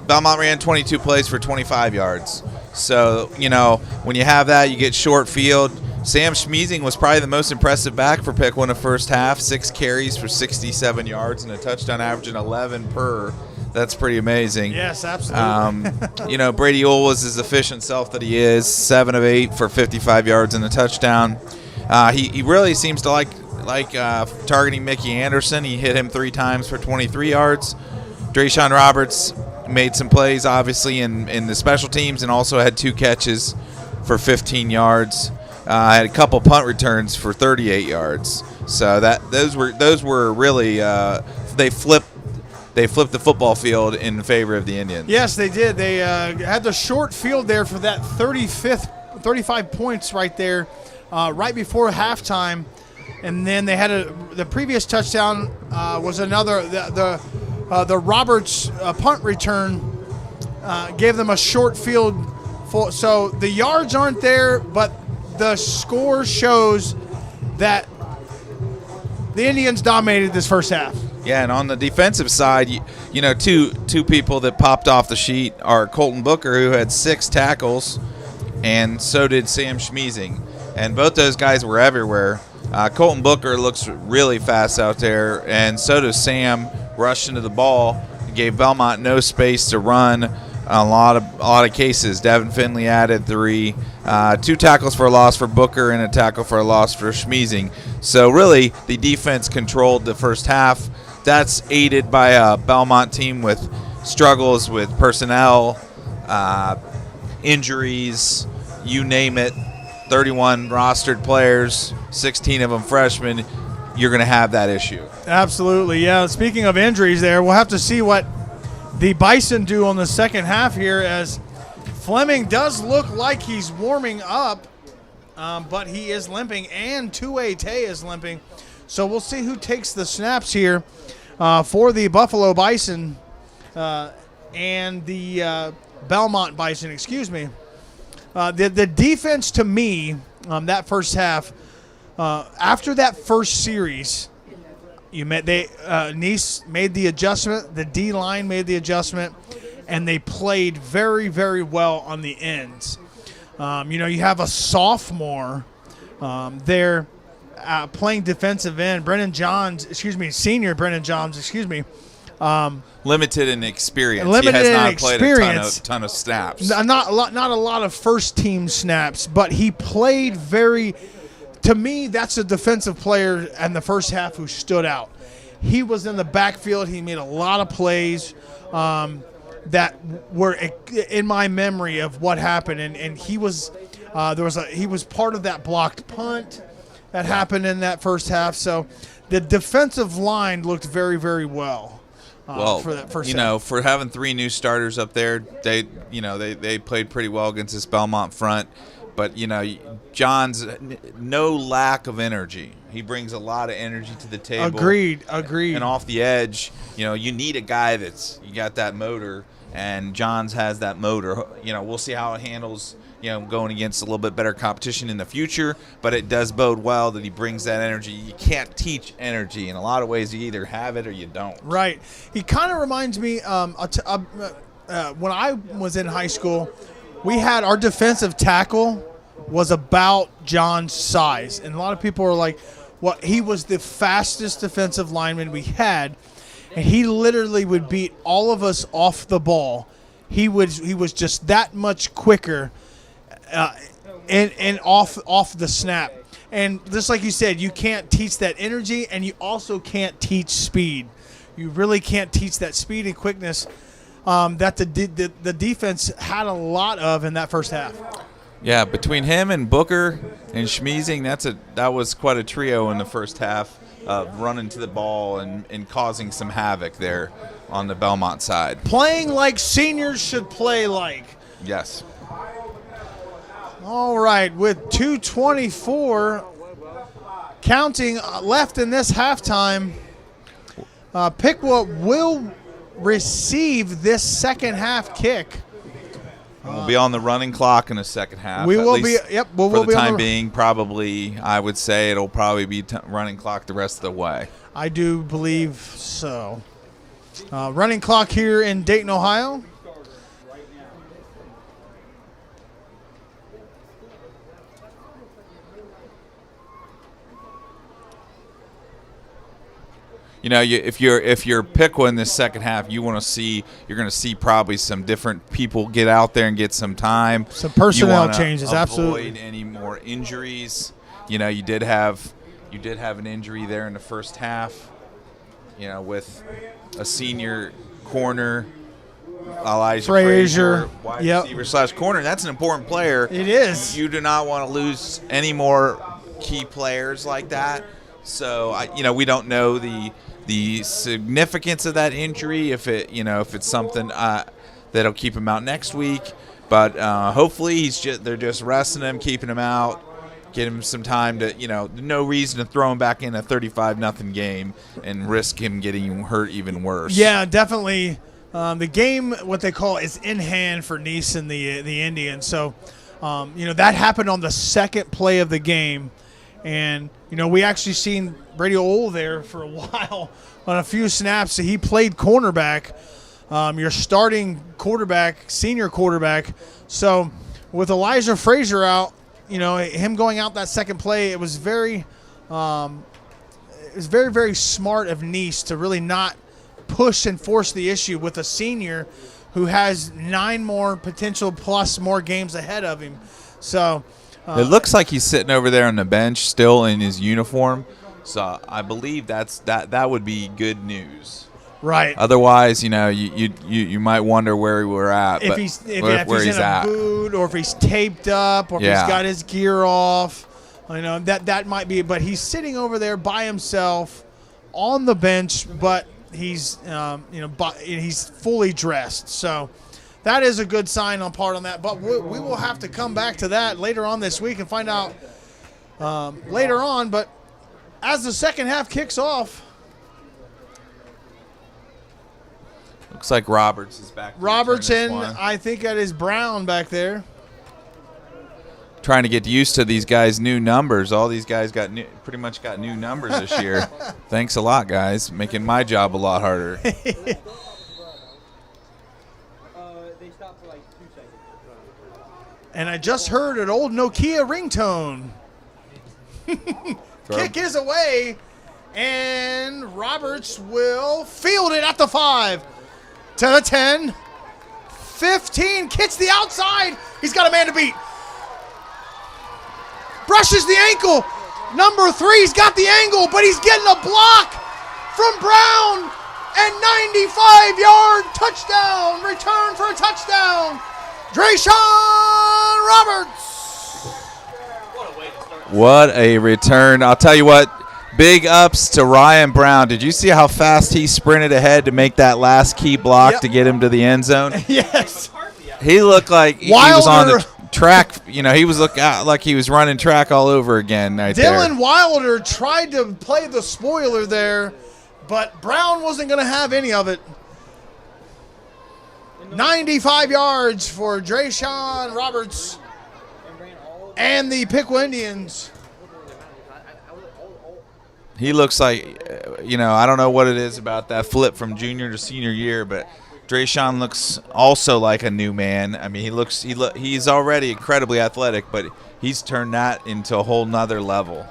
S2: Belmont ran 22 plays for 25 yards. So, when you have that, you get short field. Sam Schmeezing was probably the most impressive back for Piqua in the first half. 6 carries for 67 yards and a touchdown, averaging 11 per. That's pretty amazing.
S1: Yes, absolutely.
S2: Brady Ull was his efficient self that he is. 7 of 8 for 55 yards and a touchdown. He really seems to like targeting Mickey Anderson. He hit him 3 times for 23 yards. Drayshawn Roberts made some plays, obviously, in the special teams, and also had 2 catches for 15 yards. Had a couple punt returns for 38 yards. So those were really they flipped the football field in favor of the Indians.
S1: Yes, they did. They had the short field there for that 35 points right there, right before halftime. And then they had the previous touchdown was another the Roberts punt return gave them a short field. So the yards aren't there, but the score shows that the Indians dominated this first half.
S2: Yeah, and on the defensive side, two people that popped off the sheet are Colton Booker, who had 6 tackles, and so did Sam Schmeezing. And both those guys were everywhere. Colton Booker looks really fast out there, and so does Sam. Rushed into the ball, gave Belmont no space to run. A lot of cases. Devin Finley added 3, 2 tackles for a loss for Booker and a tackle for a loss for Schmeezing. So really, the defense controlled the first half. That's aided by a Belmont team with struggles with personnel, injuries, you name it. 31 rostered players, 16 of them freshmen. You're going to have that issue.
S1: Absolutely, yeah. Speaking of injuries there, we'll have to see what the Bison do on the second half here, as Fleming does look like he's warming up, but he is limping, and Tuatee is limping. So we'll see who takes the snaps here for the Buffalo Bison and the Belmont Bison, excuse me. The defense, to me, that first half, after that first series, Nice made the adjustment, the D-line made the adjustment, and they played very, very well on the ends. You have a sophomore there playing defensive end, senior Brennan Johns,
S2: limited in experience. He has not played a ton of snaps.
S1: Not a lot of first-team snaps, but he played very. To me, that's a defensive player in the first half who stood out. He was in the backfield. He made a lot of plays that were in my memory of what happened, and he was he was part of that blocked punt that happened in that first half. So the defensive line looked very, very well. For that first half.
S2: For having 3 new starters up there, they played pretty well against this Belmont front. But, John's no lack of energy. He brings a lot of energy to the table.
S1: Agreed.
S2: And off the edge, you need a guy you got that motor, and John's has that motor. We'll see how it handles, going against a little bit better competition in the future, but it does bode well that he brings that energy. You can't teach energy. In a lot of ways, you either have it or you don't.
S1: Right. He kind of reminds me, when I was in high school, we had our defensive tackle was about John's size. And a lot of people are like, well, he was the fastest defensive lineman we had, and he literally would beat all of us off the ball. He was just that much quicker and off the snap. And just like you said, you can't teach that energy, and you also can't teach speed. You really can't teach that speed and quickness that the defense had a lot of in that first half.
S2: Yeah, between him and Booker and Schmeezing, that was quite a trio in the first half of running to the ball and causing some havoc there on the Belmont side.
S1: Playing like seniors should play like.
S2: Yes.
S1: All right, with 2:24 counting left in this halftime, Piqua will receive this second half kick.
S2: We'll be on the running clock in the second half.
S1: We will be. Yep.
S2: For the time being, probably, I would say it'll probably be running clock the rest of the way.
S1: I do believe so. Running clock here in Dayton, Ohio.
S2: If you're Piqua in this second half, you're going to see probably some different people get out there and get some time.
S1: Some personnel changes,
S2: avoid
S1: absolutely.
S2: Any more injuries? You did have an injury there in the first half. With a senior corner, Elijah Frazier, wide receiver / corner. That's an important player.
S1: It is.
S2: You do not want to lose any more key players like that. So we don't know the significance of that injury, if it's something that'll keep him out next week. But hopefully they're just resting him, keeping him out, get him some time to no reason to throw him back in a 35-0 game and risk him getting hurt even worse.
S1: Yeah, definitely. The game, what they call, is in hand for Nice and the Indians. So that happened on the second play of the game. And, we actually seen Brady Ole there for a while on a few snaps. So he played cornerback, your starting quarterback, senior quarterback. So with Elijah Frazier out, him going out that second play, it was very, very smart of Nice to really not push and force the issue with a senior who has 9 more potential plus more games ahead of him. So
S2: it looks like he's sitting over there on the bench still in his uniform. So I believe that would be good news.
S1: Right.
S2: Otherwise, you might wonder where we were at.
S1: If he's in a boot, or if he's taped up, or if he's got his gear off, that might be. But he's sitting over there by himself on the bench, but he's he's fully dressed. So that is a good sign on that. But we will have to come back to that later on this week and find out later on. But as the second half kicks off,
S2: looks like Roberts is back.
S1: Roberts and I think that is Brown back there.
S2: Trying to get used to these guys' new numbers. All these guys pretty much got new numbers this year. Thanks a lot, guys. Making my job a lot harder.
S1: And I just heard an old Nokia ringtone. Kick is away, and Roberts will field it at the 5, to the 10, 15, kicks the outside. He's got a man to beat. Brushes the ankle. Number 3's got the angle, but he's getting a block from Brown, and 95-yard touchdown, return for a touchdown. Drayshawn Roberts.
S2: What a return. I'll tell you what, big ups to Ryan Brown. Did you see how fast he sprinted ahead to make that last key block to get him to the end zone?
S1: Yes.
S2: He looked like he was on the track. He was looking like he was running track all over again right there.
S1: Dylan Wilder tried to play the spoiler there, but Brown wasn't going to have any of it. 95 yards for Drayshawn Roberts and the Piqua Indians.
S2: He looks like, I don't know what it is about that flip from junior to senior year, but Drayshawn looks also like a new man. I mean, he's already incredibly athletic, but he's turned that into a whole nother level.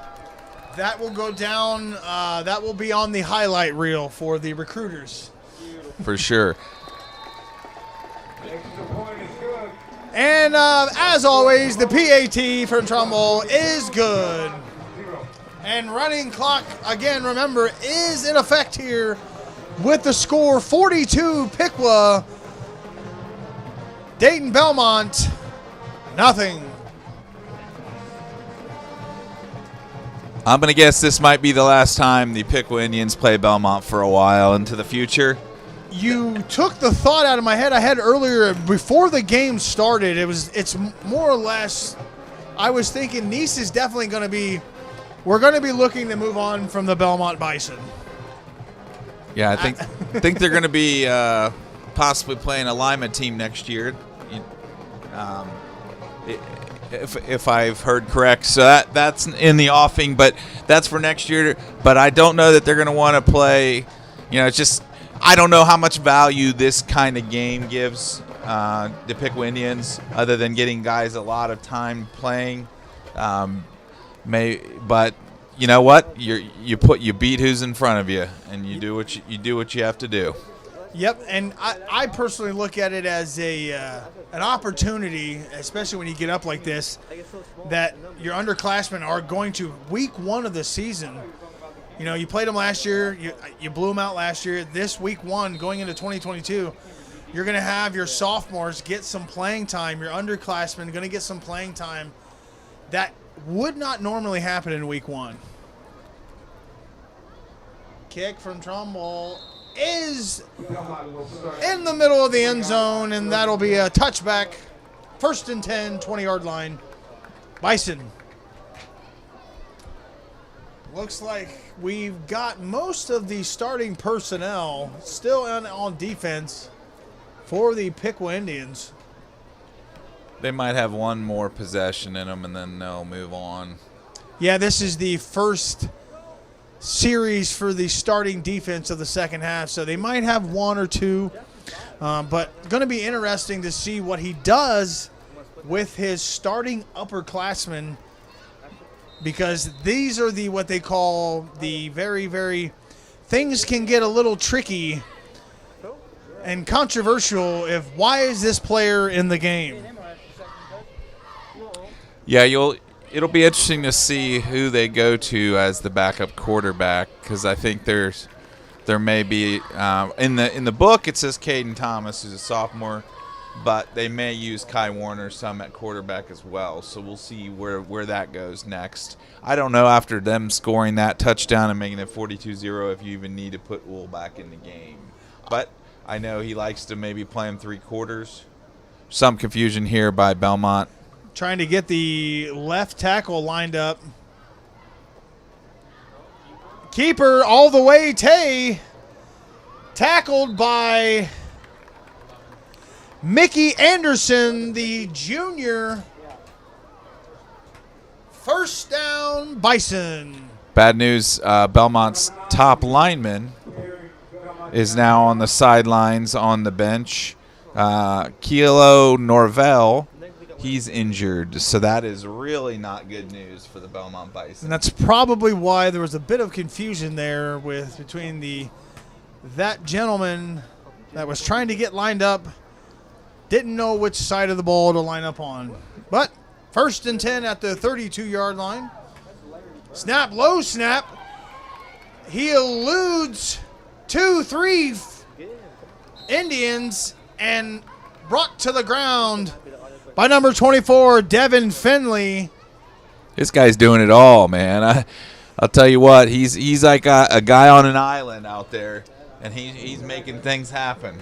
S1: That will go down. That will be on the highlight reel for the recruiters.
S2: For sure.
S1: And as always, the PAT from Trumbull is good. And running clock, again, remember, is in effect here with the score 42 Piqua, Dayton Belmont, nothing.
S2: I'm going to guess this might be the last time the Piqua Indians play Belmont for a while into the future.
S1: You took the thought out of my head. I had earlier, before the game started, it's more or less, I was thinking Nice is definitely going to be, we're going to be looking to move on from the Belmont Bison.
S2: Yeah, I think they're going to be possibly playing a Lima team next year, if I've heard correct. So that's in the offing, but that's for next year. But I don't know that they're going to want to play. It's just I don't know how much value this kind of game gives the Piqua Indians, other than getting guys a lot of time playing. But you know what? You beat who's in front of you, and you do what you have to do.
S1: Yep, and I personally look at it as an opportunity, especially when you get up like this, that your underclassmen are going to week one of the season. You played them last year, you blew them out last year. This week one, going into 2022, you're going to have your sophomores get some playing time. Your underclassmen going to get some playing time. That would not normally happen in week one. Kick from Trumbull is in the middle of the end zone, and that'll be a touchback. 1st and 10, 20-yard line. Bison. Looks like we've got most of the starting personnel still on defense for the Piqua Indians.
S2: They might have one more possession in them, and then they'll move on.
S1: Yeah, this is the first series for the starting defense of the second half, so they might have one or two. But going to be interesting to see what he does with his starting upperclassmen, because these are what they call the very, very things can get a little tricky and controversial if why is this player in the game?
S2: Yeah, it'll be interesting to see who they go to as the backup quarterback, because I think there may be in the book it says Caden Thomas, who's a sophomore, but they may use Kai Warner some at quarterback as well. So we'll see where that goes next. I don't know after them scoring that touchdown and making it 42-0 if you even need to put Wool back in the game. But I know he likes to maybe play him 3 quarters. Some confusion here by Belmont.
S1: Trying to get the left tackle lined up. Keeper all the way, Tay. Tackled by Mickey Anderson, the junior. 1st down, Bison.
S2: Bad news, Belmont's top lineman is now on the sidelines on the bench. Kilo Norvell, he's injured, so that is really not good news for the Belmont Bison.
S1: And that's probably why there was a bit of confusion there between that gentleman that was trying to get lined up, didn't know which side of the ball to line up on. But 1st and 10 at the 32-yard line. Snap, low snap. He eludes 2-3 Indians and brought to the ground by number 24, Devin Finley.
S2: This guy's doing it all, man. I'll tell you what, he's like a guy on an island out there. and he's making things happen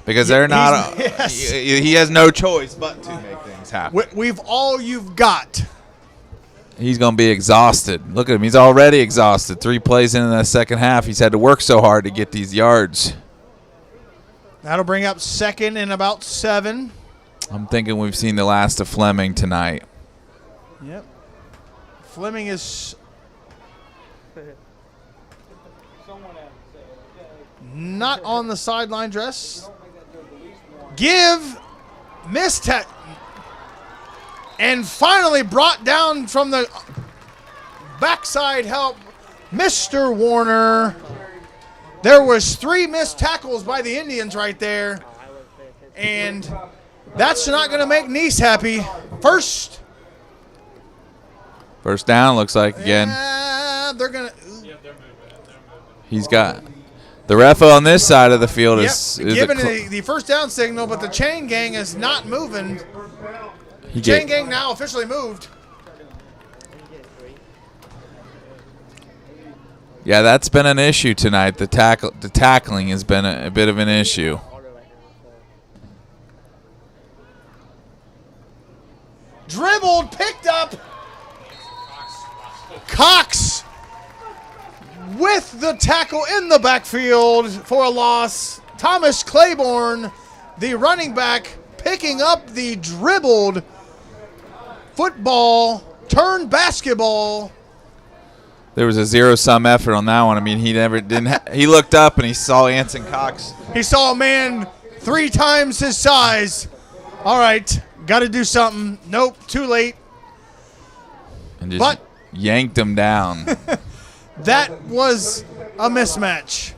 S2: because they're not. He has no choice but to make things happen.
S1: We've all you've got.
S2: He's going to be exhausted. Look at him. He's already exhausted. 3 plays in the second half. He's had to work so hard to get these yards.
S1: That'll bring up second and about 7.
S2: I'm thinking we've seen the last of Fleming tonight.
S1: Yep. Fleming is not on the sideline dress. Give mistake. And finally brought down from the backside help, Mr. Warner. There was 3 missed tackles by the Indians right there. And that's not going to make Nice happy. First
S2: down, looks like, again.
S1: They're going to.
S2: He's got the ref on this side of the field is
S1: giving the first down signal, but the chain gang is not moving. Chain gang now officially moved.
S2: Yeah, that's been an issue tonight. The tackling has been a bit of an issue.
S1: Dribbled, picked up. Cox with the tackle in the backfield for a loss. Thomas Claiborne, the running back, picking up the dribbled football turned basketball.
S2: There was a zero-sum effort on that one. I mean, he looked up and he saw Anson Cox.
S1: He saw a man 3 times his size. All right, got to do something. Nope, too late.
S2: And just yanked him down.
S1: That was a mismatch.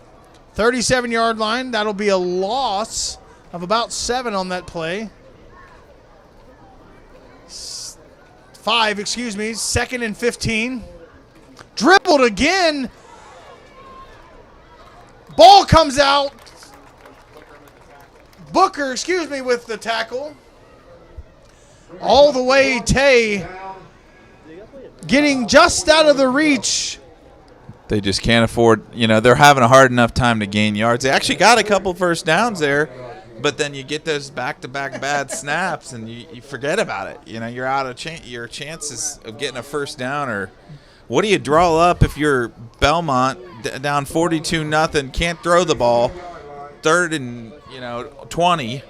S1: 37-yard line. That'll be a loss of about 7 on that play. 5, excuse me. 2nd and 15. Dribbled again. Ball comes out. Booker, excuse me, with the tackle. All the way, Tay getting just out of the reach.
S2: They just can't afford, they're having a hard enough time to gain yards. They actually got a couple first downs there, but then you get those back-to-back bad snaps and you forget about it. You're out of your chances of getting a first down. Or what do you draw up if you're Belmont down 42-0, can't throw the ball, 3rd and 20.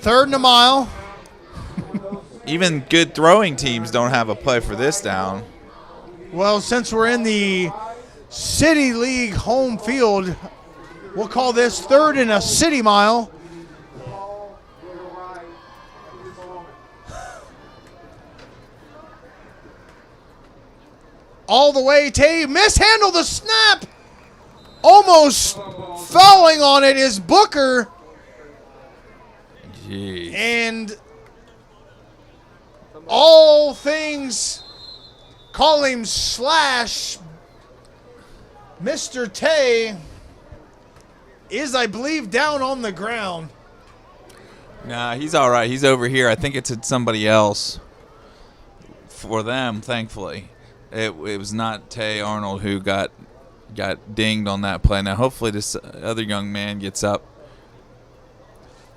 S1: 3rd and a mile.
S2: Even good throwing teams don't have a play for this down.
S1: Well, since we're in the City League home field, we'll call this 3rd and a city mile. All the way, Tay mishandled the snap. Almost falling on it is Booker.
S2: Jeez.
S1: And all things call him Slash. Mr. Tay is, I believe, down on the ground.
S2: Nah, he's all right. He's over here. I think it's at somebody else for them, thankfully. It was not Tay Arnold who got dinged on that play. Now, hopefully this other young man gets up.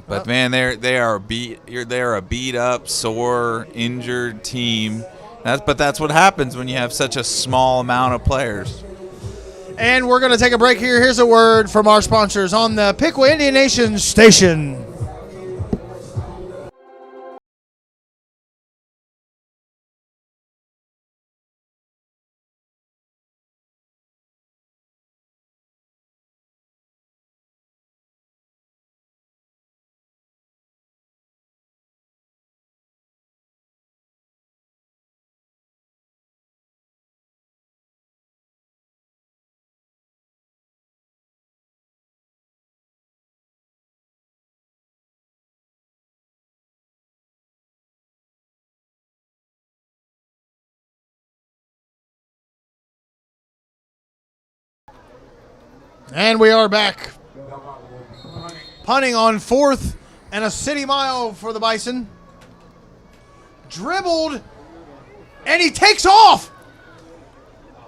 S2: But, man, they are a beat up, sore, injured team. But that's what happens when you have such a small amount of players.
S1: And we're going to take a break here. Here's a word from our sponsors on the Piqua Indian Nation station. And we are back. Punting on 4th and a city mile for the Bison. Dribbled, and he takes off.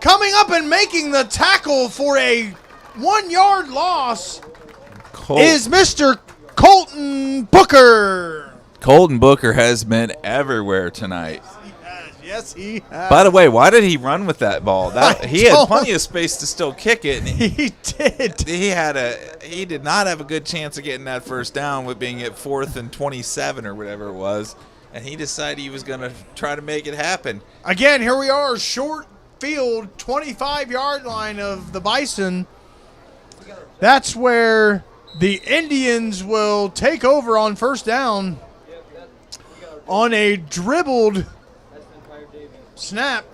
S1: Coming up and making the tackle for a 1-yard loss is Mr. Colton Booker.
S2: Colton Booker has been everywhere tonight.
S1: Yes, he has.
S2: By the way, why did he run with that ball? He had plenty of space to still kick it. And
S1: he did.
S2: He did not have a good chance of getting that first down with being at 4th and 27 or whatever it was. And he decided he was going to try to make it happen.
S1: Again, here we are, short field, 25-yard line of the Bison. That's where the Indians will take over on first down on a dribbled snap.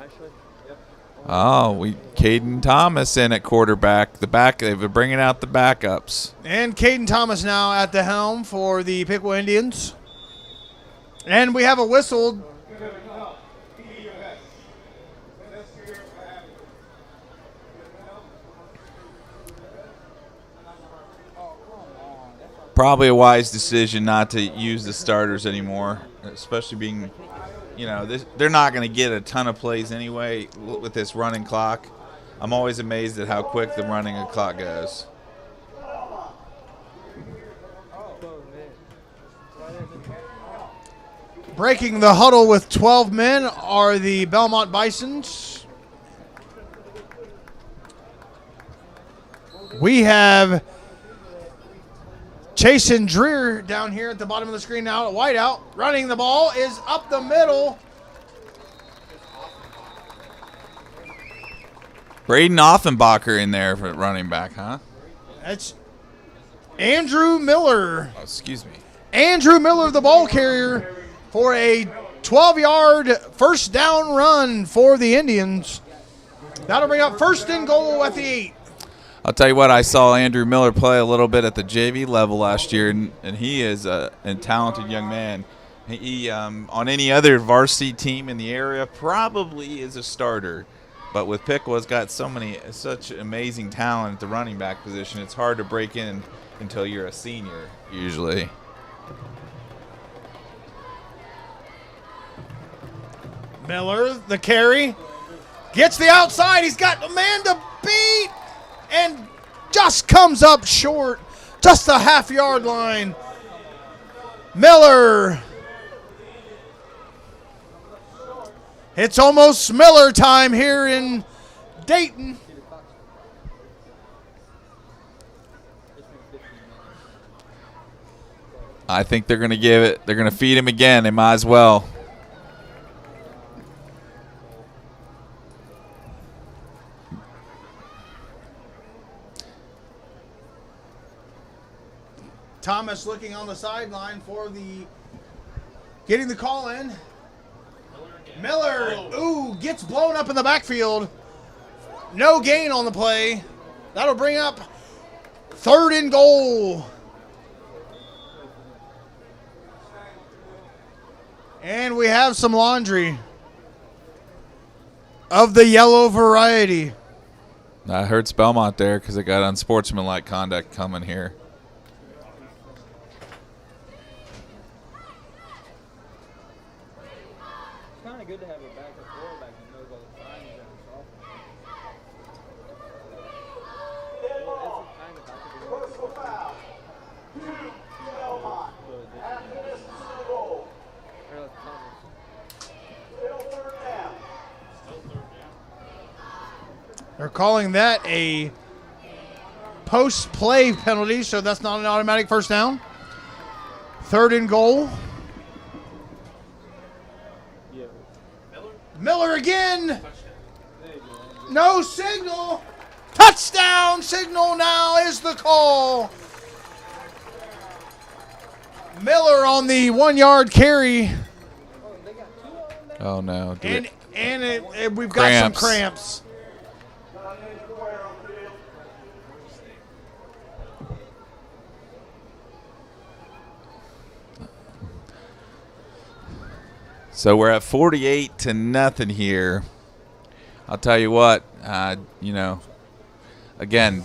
S2: Oh, Caden Thomas in at quarterback. They've been bringing out the backups.
S1: And Caden Thomas now at the helm for the Piqua Indians. And we have a whistle.
S2: Probably a wise decision not to use the starters anymore, especially being, they're not going to get a ton of plays anyway with this running clock. I'm always amazed at how quick the running clock goes.
S1: Breaking the huddle with 12 men are the Belmont Bisons. We have Chasen Dreer down here at the bottom of the screen now, wideout. Running the ball is up the middle.
S2: Braden Offenbacher in there for running back, huh?
S1: That's Andrew Miller.
S2: Oh, excuse me.
S1: Andrew Miller, the ball carrier, for a 12-yard first down run for the Indians. That'll bring up first and goal at the 8.
S2: I'll tell you what, I saw Andrew Miller play a little bit at the JV level last year, and he is a talented young man. He on any other varsity team in the area probably is a starter, but with Piqua's got such amazing talent at the running back position, it's hard to break in until you're a senior usually.
S1: Miller, the carry, gets the outside. He's got a man to beat and just comes up short, just a half-yard line. Miller. It's almost Miller time here in Dayton.
S2: I think they're going to they're going to feed him again. They might as well.
S1: Thomas looking on the sideline for getting the call in. Miller, gets blown up in the backfield. No gain on the play. That'll bring up third and goal. And we have some laundry of the yellow variety.
S2: That hurts Belmont there because they got unsportsmanlike conduct coming here.
S21: Good to have a backup quarterback that knows all the signs and
S11: Personal foul. Belmont. After this field goal. Still third down.
S1: They're calling that a post-play penalty, so that's not an automatic first down. Third and goal. Miller again. No signal. Touchdown signal now is the call. Miller on the 1-yard carry.
S2: Oh, no.
S1: And we've got some cramps.
S2: So we're at 48-0 here. I'll tell you what, again,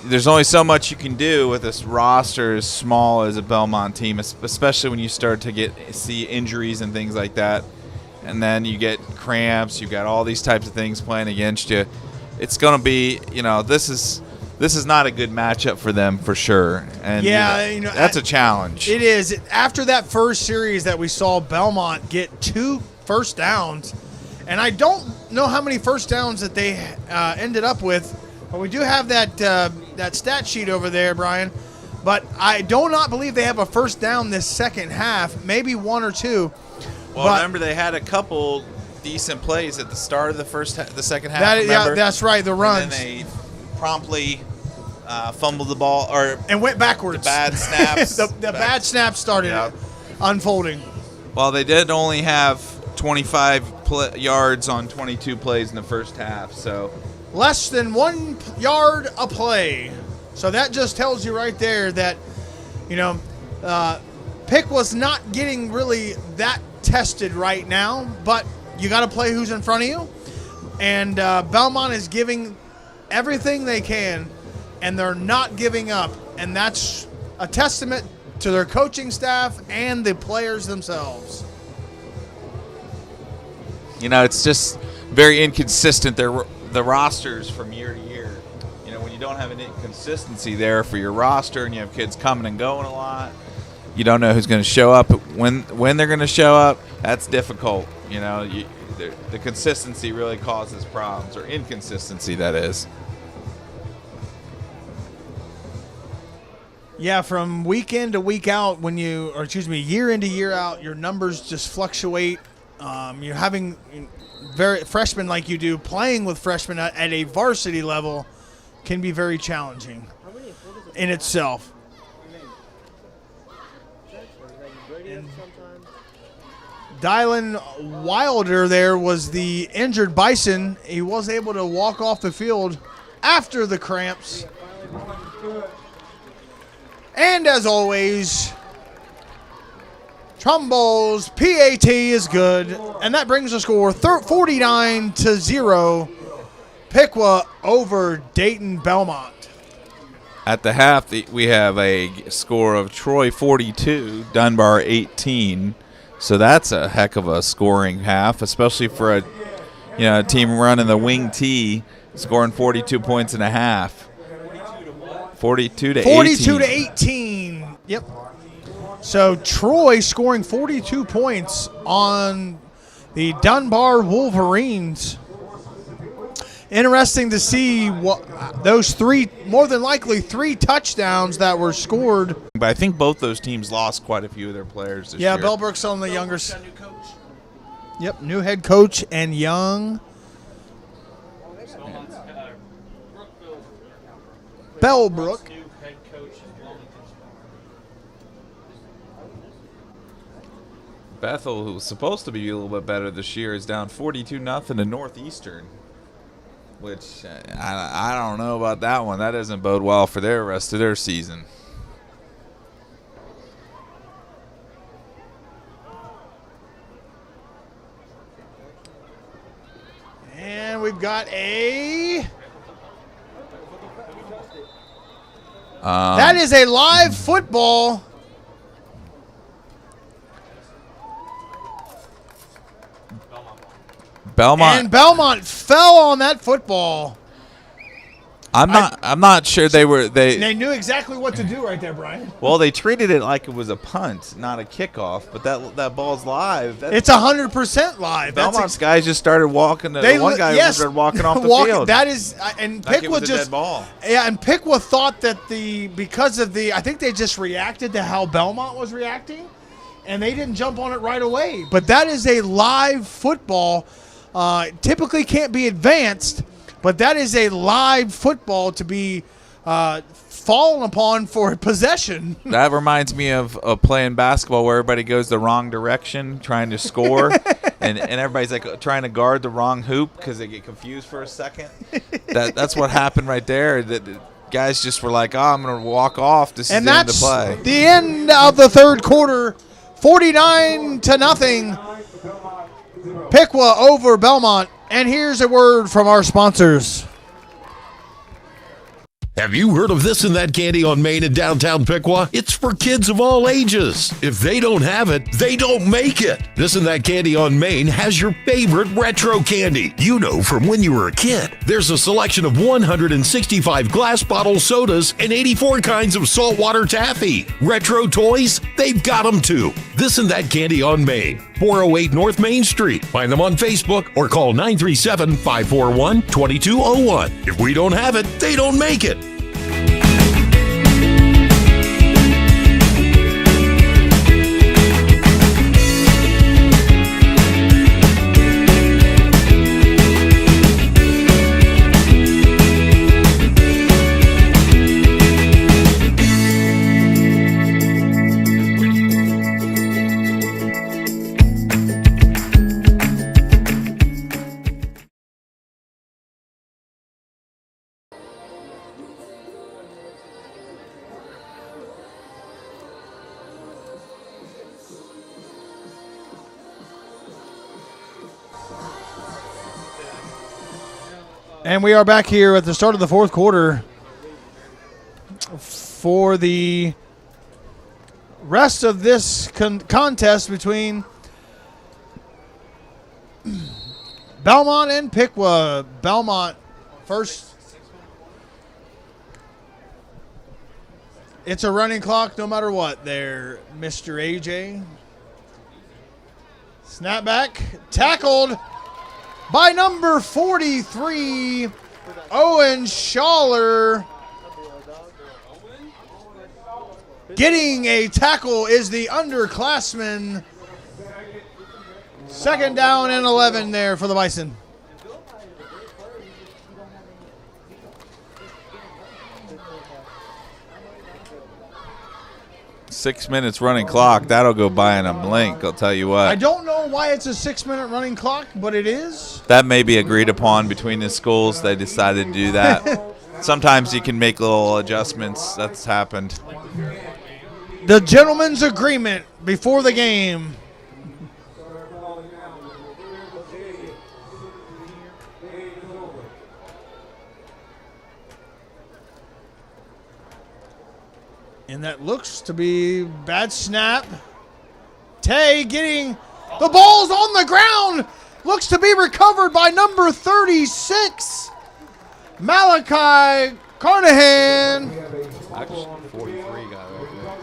S2: there's only so much you can do with this roster as small as a Belmont team, especially when you start to see injuries and things like that. And then you get cramps, you got all these types of things playing against you. It's going to be, this is this is not a good matchup for them for sure. And that's a challenge.
S1: It is. After that first series that we saw Belmont get 2 first downs, and I don't know how many first downs that they ended up with, but we do have that stat sheet over there, Brian. But I do not believe they have a first down this second half, maybe 1 or 2.
S2: Well, remember they had a couple decent plays at the start of the second half.
S1: Yeah, that's right. The runs.
S2: And then they promptly fumbled the ball
S1: and went backwards.
S2: The bad snaps.
S1: the bad snaps started unfolding.
S2: Well, they did only have 25 yards on 22 plays in the first half, so
S1: less than 1 yard a play. So that just tells you right there that, Piqua's not getting really that tested right now, but you got to play who's in front of you. And Belmont is giving everything they can, and they're not giving up. And that's a testament to their coaching staff and the players themselves.
S2: It's just very inconsistent. The rosters from year to year. When you don't have an inconsistency there for your roster and you have kids coming and going a lot, you don't know who's going to show up, when they're going to show up. That's difficult. The consistency really causes problems, or inconsistency, that is.
S1: Yeah, from week in to week out, year in to year out, your numbers just fluctuate. You're having freshmen like you do playing with freshmen at a varsity level can be very challenging in itself. And Dylan Wilder there was the injured Bison. He was able to walk off the field after the cramps. And as always, Trumbull's PAT is good, and that brings the score 49-0. Piqua over Dayton Belmont.
S2: At the half, we have a score of Troy 42, Dunbar 18. So that's a heck of a scoring half, especially for a team running the wing T, scoring 42 points and a half. 42 to
S1: 18. Yep. So Troy scoring 42 points on the Dunbar Wolverines. Interesting to see what those more than likely 3 touchdowns that were scored.
S2: But I think both those teams lost quite a few of their players this year.
S1: Yeah, Bellbrook's on the younger. Yep, new head coach and young. Bellbrook.
S2: Bethel, who was supposed to be a little bit better this year, is down 42-0 to Northeastern, which I don't know about that one. That doesn't bode well for their rest of their season.
S1: And we've got a... that is a live football. Belmont fell on that football.
S2: I'm not sure they
S1: knew exactly what to do right there, Brian.
S2: Well, they treated it like it was a punt, not a kickoff, but that ball's live.
S1: It's 100% live.
S2: Belmont's guys just started walking. One guy started walking off the field.
S1: That is, and
S2: like
S1: Piqua
S2: it was a
S1: just
S2: dead ball.
S1: Yeah, and Piqua thought that I think they just reacted to how Belmont was reacting, and they didn't jump on it right away. But that is a live football. Typically can't be advanced. But that is a live football to be fallen upon for possession.
S2: That reminds me of playing basketball where everybody goes the wrong direction trying to score, and everybody's like trying to guard the wrong hoop because they get confused for a second. That's what happened right there. The guys just were like, I'm going to walk off. This is the end of the play.
S1: The end of the third quarter, 49-0. Piqua over Belmont. And here's a word from our sponsors.
S19: Have you heard of This and That Candy on Main in downtown Piqua? It's for kids of all ages. If they don't have it, they don't make it. This and That Candy on Main has your favorite retro candy, you know, from when you were a kid. There's a selection of 165 glass bottle sodas and 84 kinds of saltwater taffy. Retro toys, they've got them too. This and That Candy on Main, 408 North Main Street. Find them on Facebook or call 937-541-2201. If we don't have it, they don't make it.
S1: And we are back here at the start of the fourth quarter for the rest of this contest between Belmont and Piqua. Belmont first. It's a running clock no matter what there, Mr. AJ. Snapback, tackled by number 43, Owen Schaller. Getting a tackle is the underclassman. Second down and 11 there for the Bison.
S2: Six minutes running clock. That'll go by in a blink, I'll tell you what.
S1: I don't know why it's a 6-minute running clock, but it is.
S2: That may be agreed upon between the schools. They decided to do that. Sometimes you can make little adjustments. That's happened.
S1: The gentleman's agreement before the game. And that looks to be bad snap. Tay getting the ball's on the ground. Looks to be recovered by number 36, Malachi Carnahan.
S2: Actually, 43 got over there.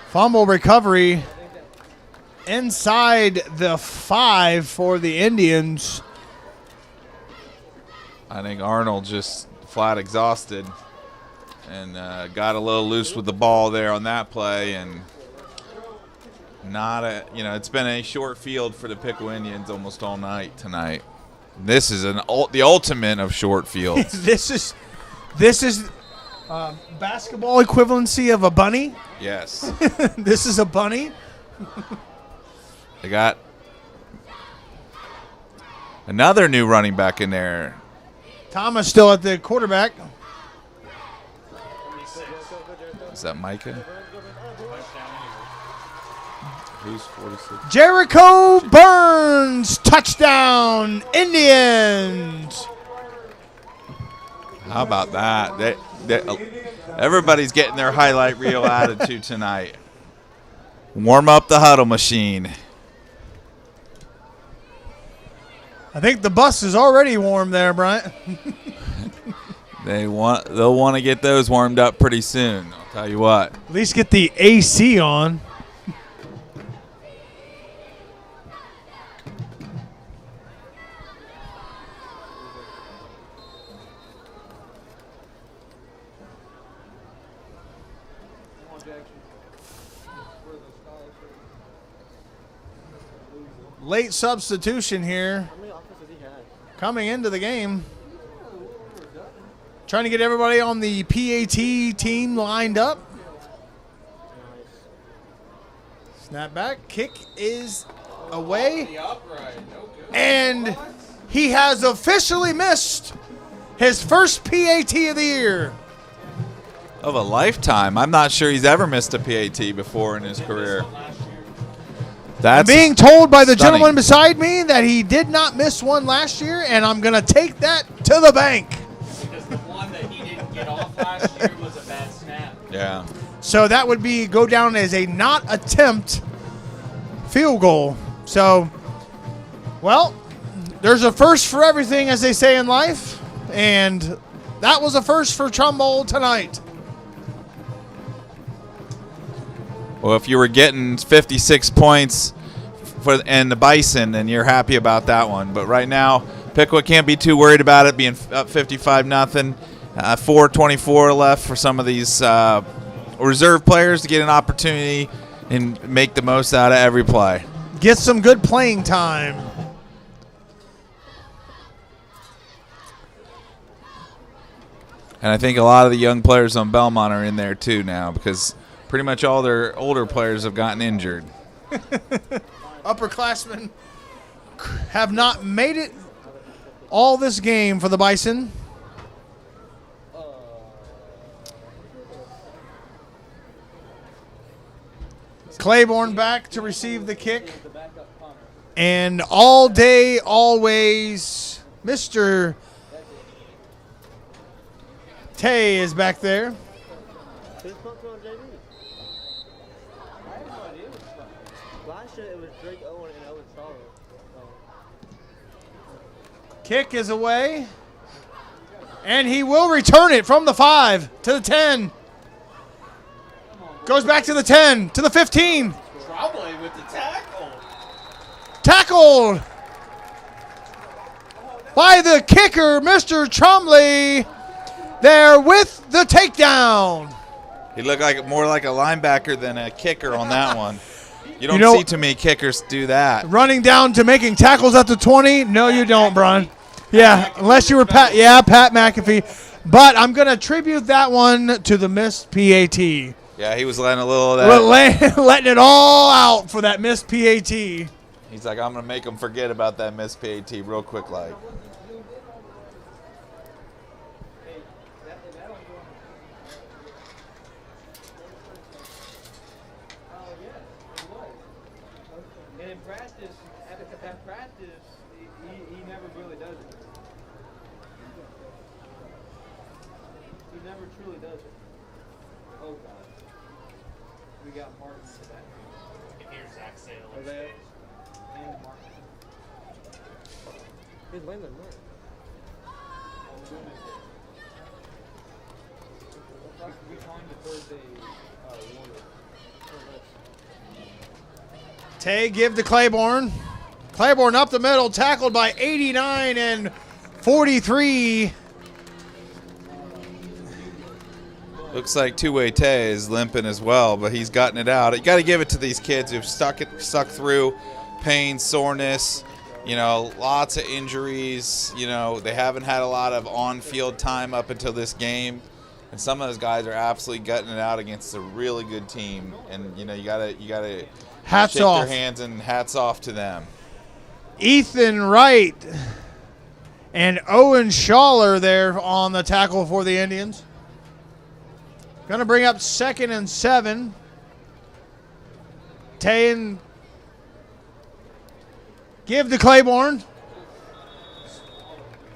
S1: Fumble recovery inside the 5 for the Indians.
S2: I think Arnold just flat exhausted and got a little loose with the ball there on that play, and it's been a short field for the Piqua Indians almost all night tonight. This is the ultimate of short fields.
S1: This is basketball equivalency of a bunny.
S2: Yes.
S1: This is a bunny.
S2: They got another new running back in there.
S1: Thomas still at the quarterback.
S2: Is that Micah? Who's 46?
S1: Jericho Burns, touchdown, Indians.
S2: How about that? Everybody's getting their highlight reel attitude tonight. Warm up the huddle machine.
S1: I think the bus is already warm there, Bryant.
S2: They'll want to get those warmed up pretty soon. I'll tell you what.
S1: At least get the AC on. Late substitution here. Coming into the game. Trying to get everybody on the PAT team lined up. Snap back. Kick is away. And he has officially missed his first PAT of the year.
S2: Of a lifetime. I'm not sure he's ever missed a PAT before in his career.
S1: I'm being told by the gentleman beside me that he did not miss one last year, and I'm going to take that to the bank.
S12: Because the one that he didn't get off last year was a bad snap.
S2: Yeah.
S1: So that would go down as a not attempt field goal. So, well, there's a first for everything, as they say in life, and that was a first for Trumbull tonight.
S2: Well, if you were getting 56 points and the Bison, then you're happy about that one. But right now, Piqua can't be too worried about it being up 55-0. 4:24 left for some of these reserve players to get an opportunity and make the most out of every play.
S1: Get some good playing time.
S2: And I think a lot of the young players on Belmont are in there too now because pretty much all their older players have gotten injured.
S1: Upperclassmen have not made it all this game for the Bison. Claiborne back to receive the kick. And all day, always, Mr. Tay is back there. Kick is away. And he will return it from the 5 to the 10. Goes back to the 10, to the 15.
S12: Probably with the tackle.
S1: Tackled by the kicker, Mr. Tromley, there with the takedown.
S2: He looked like more like a linebacker than a kicker on that one. You don't see too many kickers do that.
S1: Running down to making tackles at the 20? No, you don't, Brian. Yeah, unless you were Pat. Yeah, Pat McAfee. But I'm going to attribute that one to the missed PAT.
S2: Yeah, he was letting a little of that.
S1: Letting it all out for that missed PAT.
S2: He's like, I'm going to make them forget about that missed PAT real quick like.
S21: And in practice, at practice, he never really does it. He never truly does it. Oh, God. We got Martin for that.
S12: You can hear Zach say it.
S21: Jose and Martin. Here's Waylon Martin. We find the Thursday warrior.
S1: Tay give to Claiborne. Claiborne up the middle, tackled by 89 and 43.
S2: Looks like two-way Tay is limping as well, but he's gotten it out. You got to give it to these kids who've stuck through pain, soreness, lots of injuries. They haven't had a lot of on-field time up until this game, and some of those guys are absolutely gutting it out against a really good team. And you gotta
S1: hats
S2: shake
S1: off.
S2: their hands and hats off to them.
S1: Ethan Wright and Owen Schaller there on the tackle for the Indians. Going to bring up 2nd and 7. Tay give to Claiborne.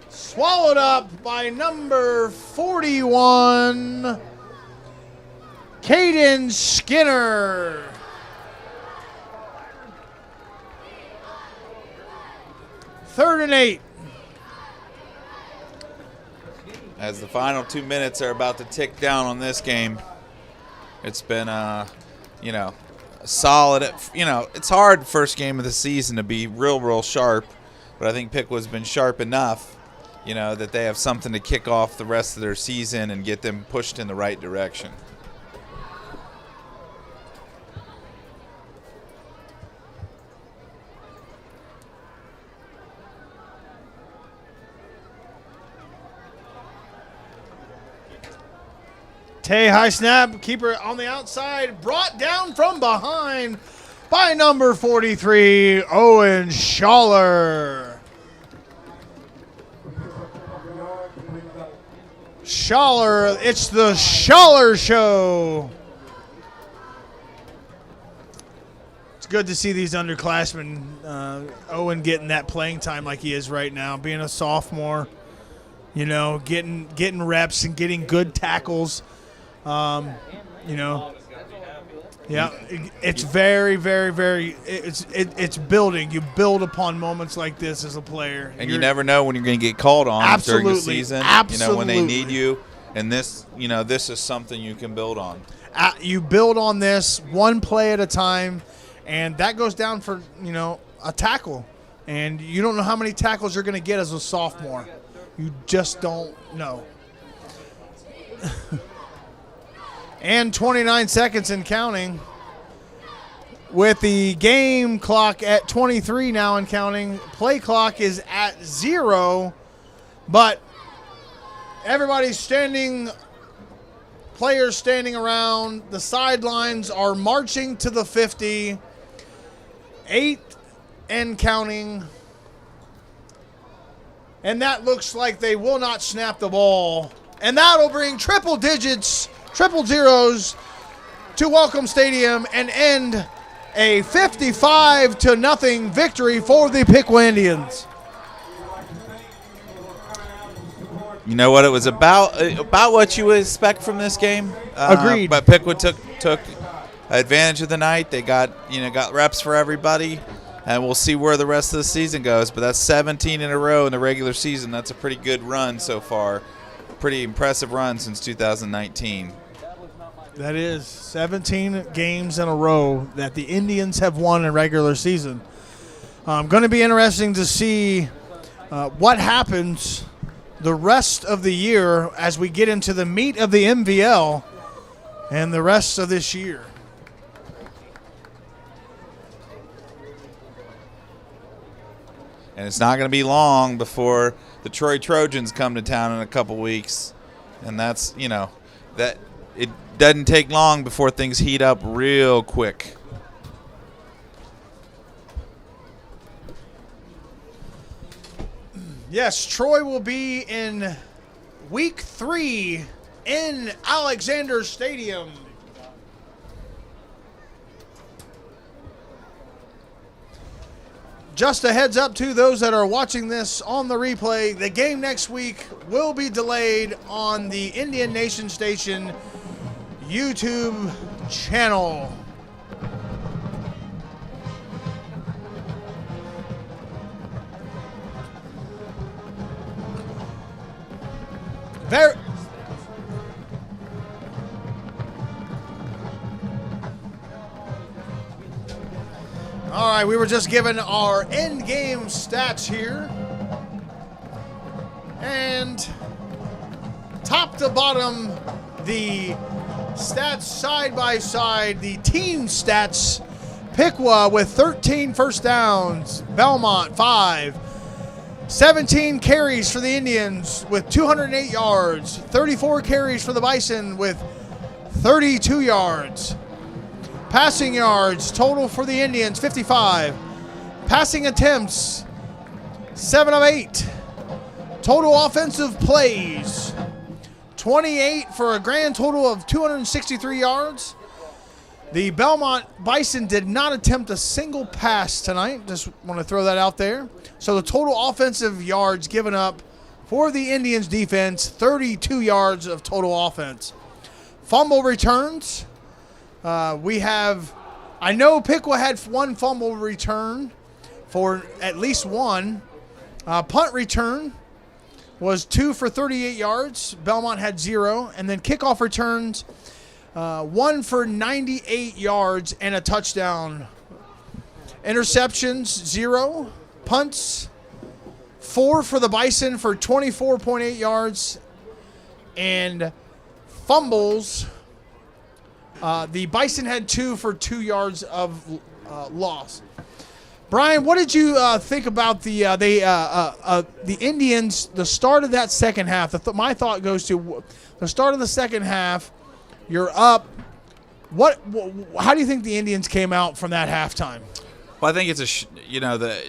S1: Swallowed up by number 41, Caden Skinner. Third and 8.
S2: As the final 2 minutes are about to tick down on this game, it's been, solid. It's hard first game of the season to be real sharp, but I think Piqua's been sharp enough, that they have something to kick off the rest of their season and get them pushed in the right direction.
S1: Tay high snap, keeper on the outside, brought down from behind by number 43, Owen Schaller. Schaller, it's the Schaller Show. It's good to see these underclassmen, Owen getting that playing time like he is right now, being a sophomore, you know, getting reps and getting good tackles. You know, yeah, it's very, very, very. It's building. You build upon moments like this as a player,
S2: and you never know when you're going to get called on during the season.
S1: Absolutely.
S2: You know, when they need you, and this, you know, this is something you can build on.
S1: You build on this one play at a time, and that goes down for, you know, a tackle, and you don't know how many tackles you're going to get as a sophomore. You just don't know. And 29 seconds and counting. With the game clock at 23 now and counting. Play clock is at 0. But everybody's standing, players standing around. The sidelines are marching to the 50. 8 and counting. And that looks like they will not snap the ball. And that'll bring triple digits, triple zeros to Welcome Stadium and end a 55-0 victory for the Piqua Indians.
S2: You know what it was about what you would expect from this game.
S1: Agreed.
S2: But Piqua took advantage of the night. They got reps for everybody, and we'll see where the rest of the season goes. But that's 17 in a row in the regular season. That's a pretty good run so far. Pretty impressive run since 2019.
S1: That is 17 games in a row that the Indians have won in regular season. Going to be interesting to see what happens the rest of the year as we get into the meat of the MVL and the rest of this year.
S2: And it's not going to be long before the Troy Trojans come to town in a couple weeks. And that's, you know, that it doesn't take long before things heat up real quick.
S1: Yes, Troy will be in week 3 in Alexander Stadium. Just a heads up to those that are watching this on the replay, the game next week will be delayed on the Indian Nation Station YouTube channel. Very. All right, we were just given our end game stats here. And top to bottom, the stats side by side, the team stats. Piqua with 13 first downs, Belmont 5. 17 carries for the Indians with 208 yards. 34 carries for the Bison with 32 yards. Passing yards total for the Indians, 55. Passing attempts, 7 of 8. Total offensive plays, 28 for a grand total of 263 yards. The Belmont Bison did not attempt a single pass tonight. Just want to throw that out there. So the total offensive yards given up for the Indians defense, 32 yards of total offense. Fumble returns. We have, I know Piqua had one fumble return for at least one. Punt return was 2 for 38 yards. Belmont had 0. And then kickoff returns, 1 for 98 yards and a touchdown. Interceptions, 0. Punts, 4 for the Bison for 24.8 yards. And fumbles, the Bison had 2 for 2 yards of loss. Brian, what did you think about the Indians, the start of that second half? My thought goes to the start of the second half. You're up. How do you think the Indians came out from that halftime?
S2: Well, I think it's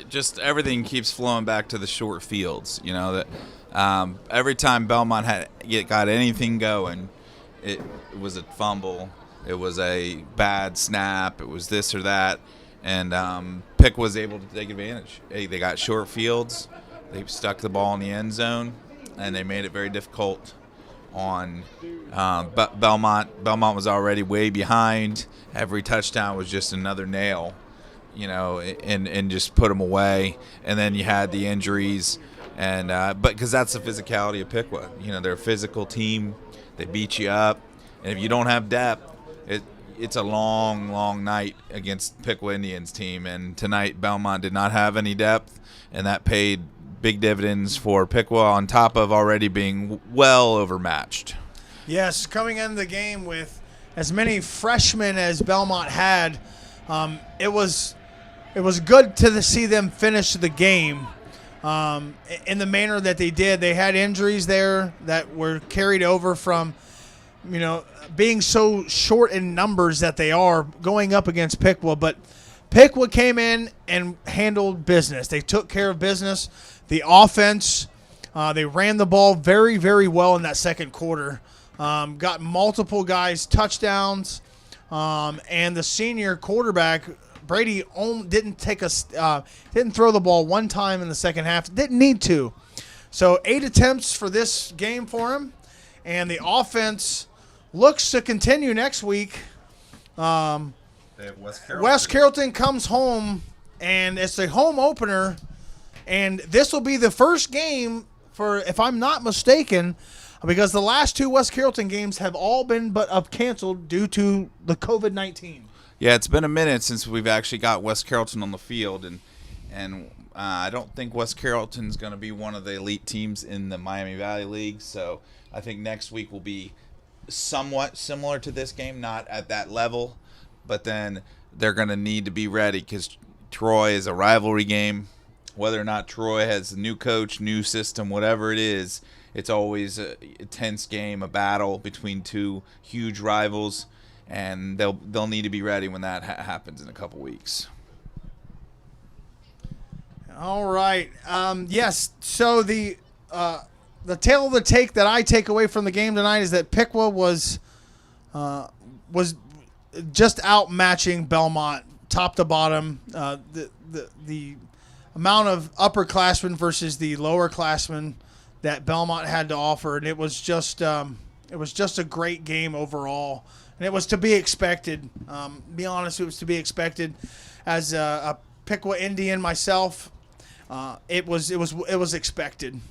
S2: just everything keeps flowing back to the short fields. You know that every time Belmont had got anything going, it was a fumble. It was a bad snap. It was this or that. And Pick was able to take advantage. They got short fields. They stuck the ball in the end zone, and they made it very difficult on Belmont. Belmont was already way behind. Every touchdown was just another nail, and just put them away. And then you had the injuries, and but because that's the physicality of Piqua. They're a physical team. They beat you up, and if you don't have depth, it's a long, long night against Piqua Indians team. And tonight Belmont did not have any depth, and that paid big dividends for Piqua on top of already being well overmatched.
S1: Yes, coming into the game with as many freshmen as Belmont had, it was good to see them finish the game in the manner that they did. They had injuries there that were carried over from, being so short in numbers that they are going up against Piqua. But Piqua came in and handled business. They took care of business. The offense, they ran the ball very, very well in that second quarter. Got multiple guys touchdowns, and the senior quarterback Brady didn't throw the ball one time in the second half. Didn't need to. So 8 attempts for this game for him, and the offense looks to continue next week.
S2: They have West Carrollton.
S1: West Carrollton comes home, and it's a home opener. And this will be the first game for, if I'm not mistaken, because the last 2 West Carrollton games have all been canceled due to the COVID-19.
S2: Yeah, it's been a minute since we've actually got West Carrollton on the field, and I don't think West Carrollton's going to be one of the elite teams in the Miami Valley League. So I think next week will be somewhat similar to this game, not at that level, but then they're going to need to be ready because Troy is a rivalry game. Whether or not Troy has a new coach, new system, whatever it is, it's always a tense game, a battle between 2 huge rivals, and they'll need to be ready when that happens in a couple weeks.
S1: All right. Yes. So the tale of the take that I take away from the game tonight is that Piqua was just outmatching Belmont top to bottom. The amount of upperclassmen versus the lowerclassmen that Belmont had to offer, and it was just a great game overall, and it was to be expected. Be honest, it was to be expected. As a Piqua Indian myself, it was expected.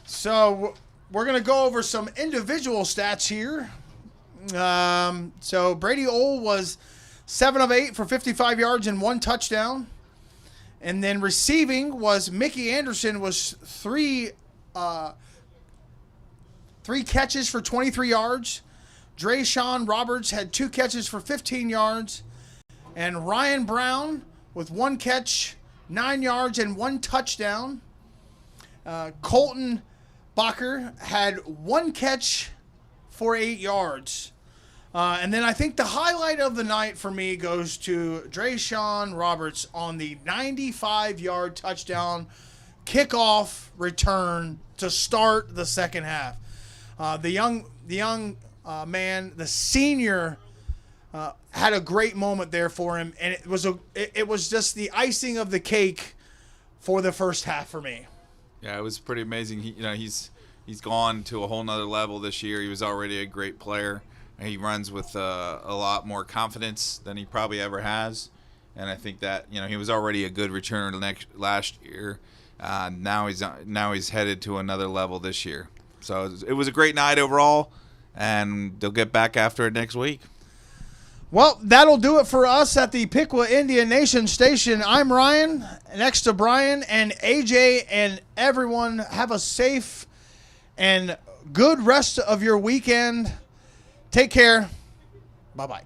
S1: So we're gonna go over some individual stats here. So Brady Ole was 7 of 8 for 55 yards and 1 touchdown. And then receiving was Mickey Anderson was 3 catches for 23 yards. Drayshawn Roberts had 2 catches for 15 yards. And Ryan Brown with 1 catch, 9 yards, and 1 touchdown. Colton Bacher had 1 catch for 8 yards. And then I think the highlight of the night for me goes to Drayshawn Roberts on the 95-yard touchdown kickoff return to start the second half. The young man, the senior, had a great moment there for him, and it was just the icing of the cake for the first half for me.
S2: Yeah, it was pretty amazing. He's gone to a whole nother level this year. He was already a great player. He runs with a lot more confidence than he probably ever has, and I think that he was already a good returner last year. Now he's headed to another level this year. So it was a great night overall, and they'll get back after it next week.
S1: Well, that'll do it for us at the Piqua Indian Nation Station. I'm Ryan, next to Brian and AJ, and everyone have a safe and good rest of your weekend. Take care. Bye-bye.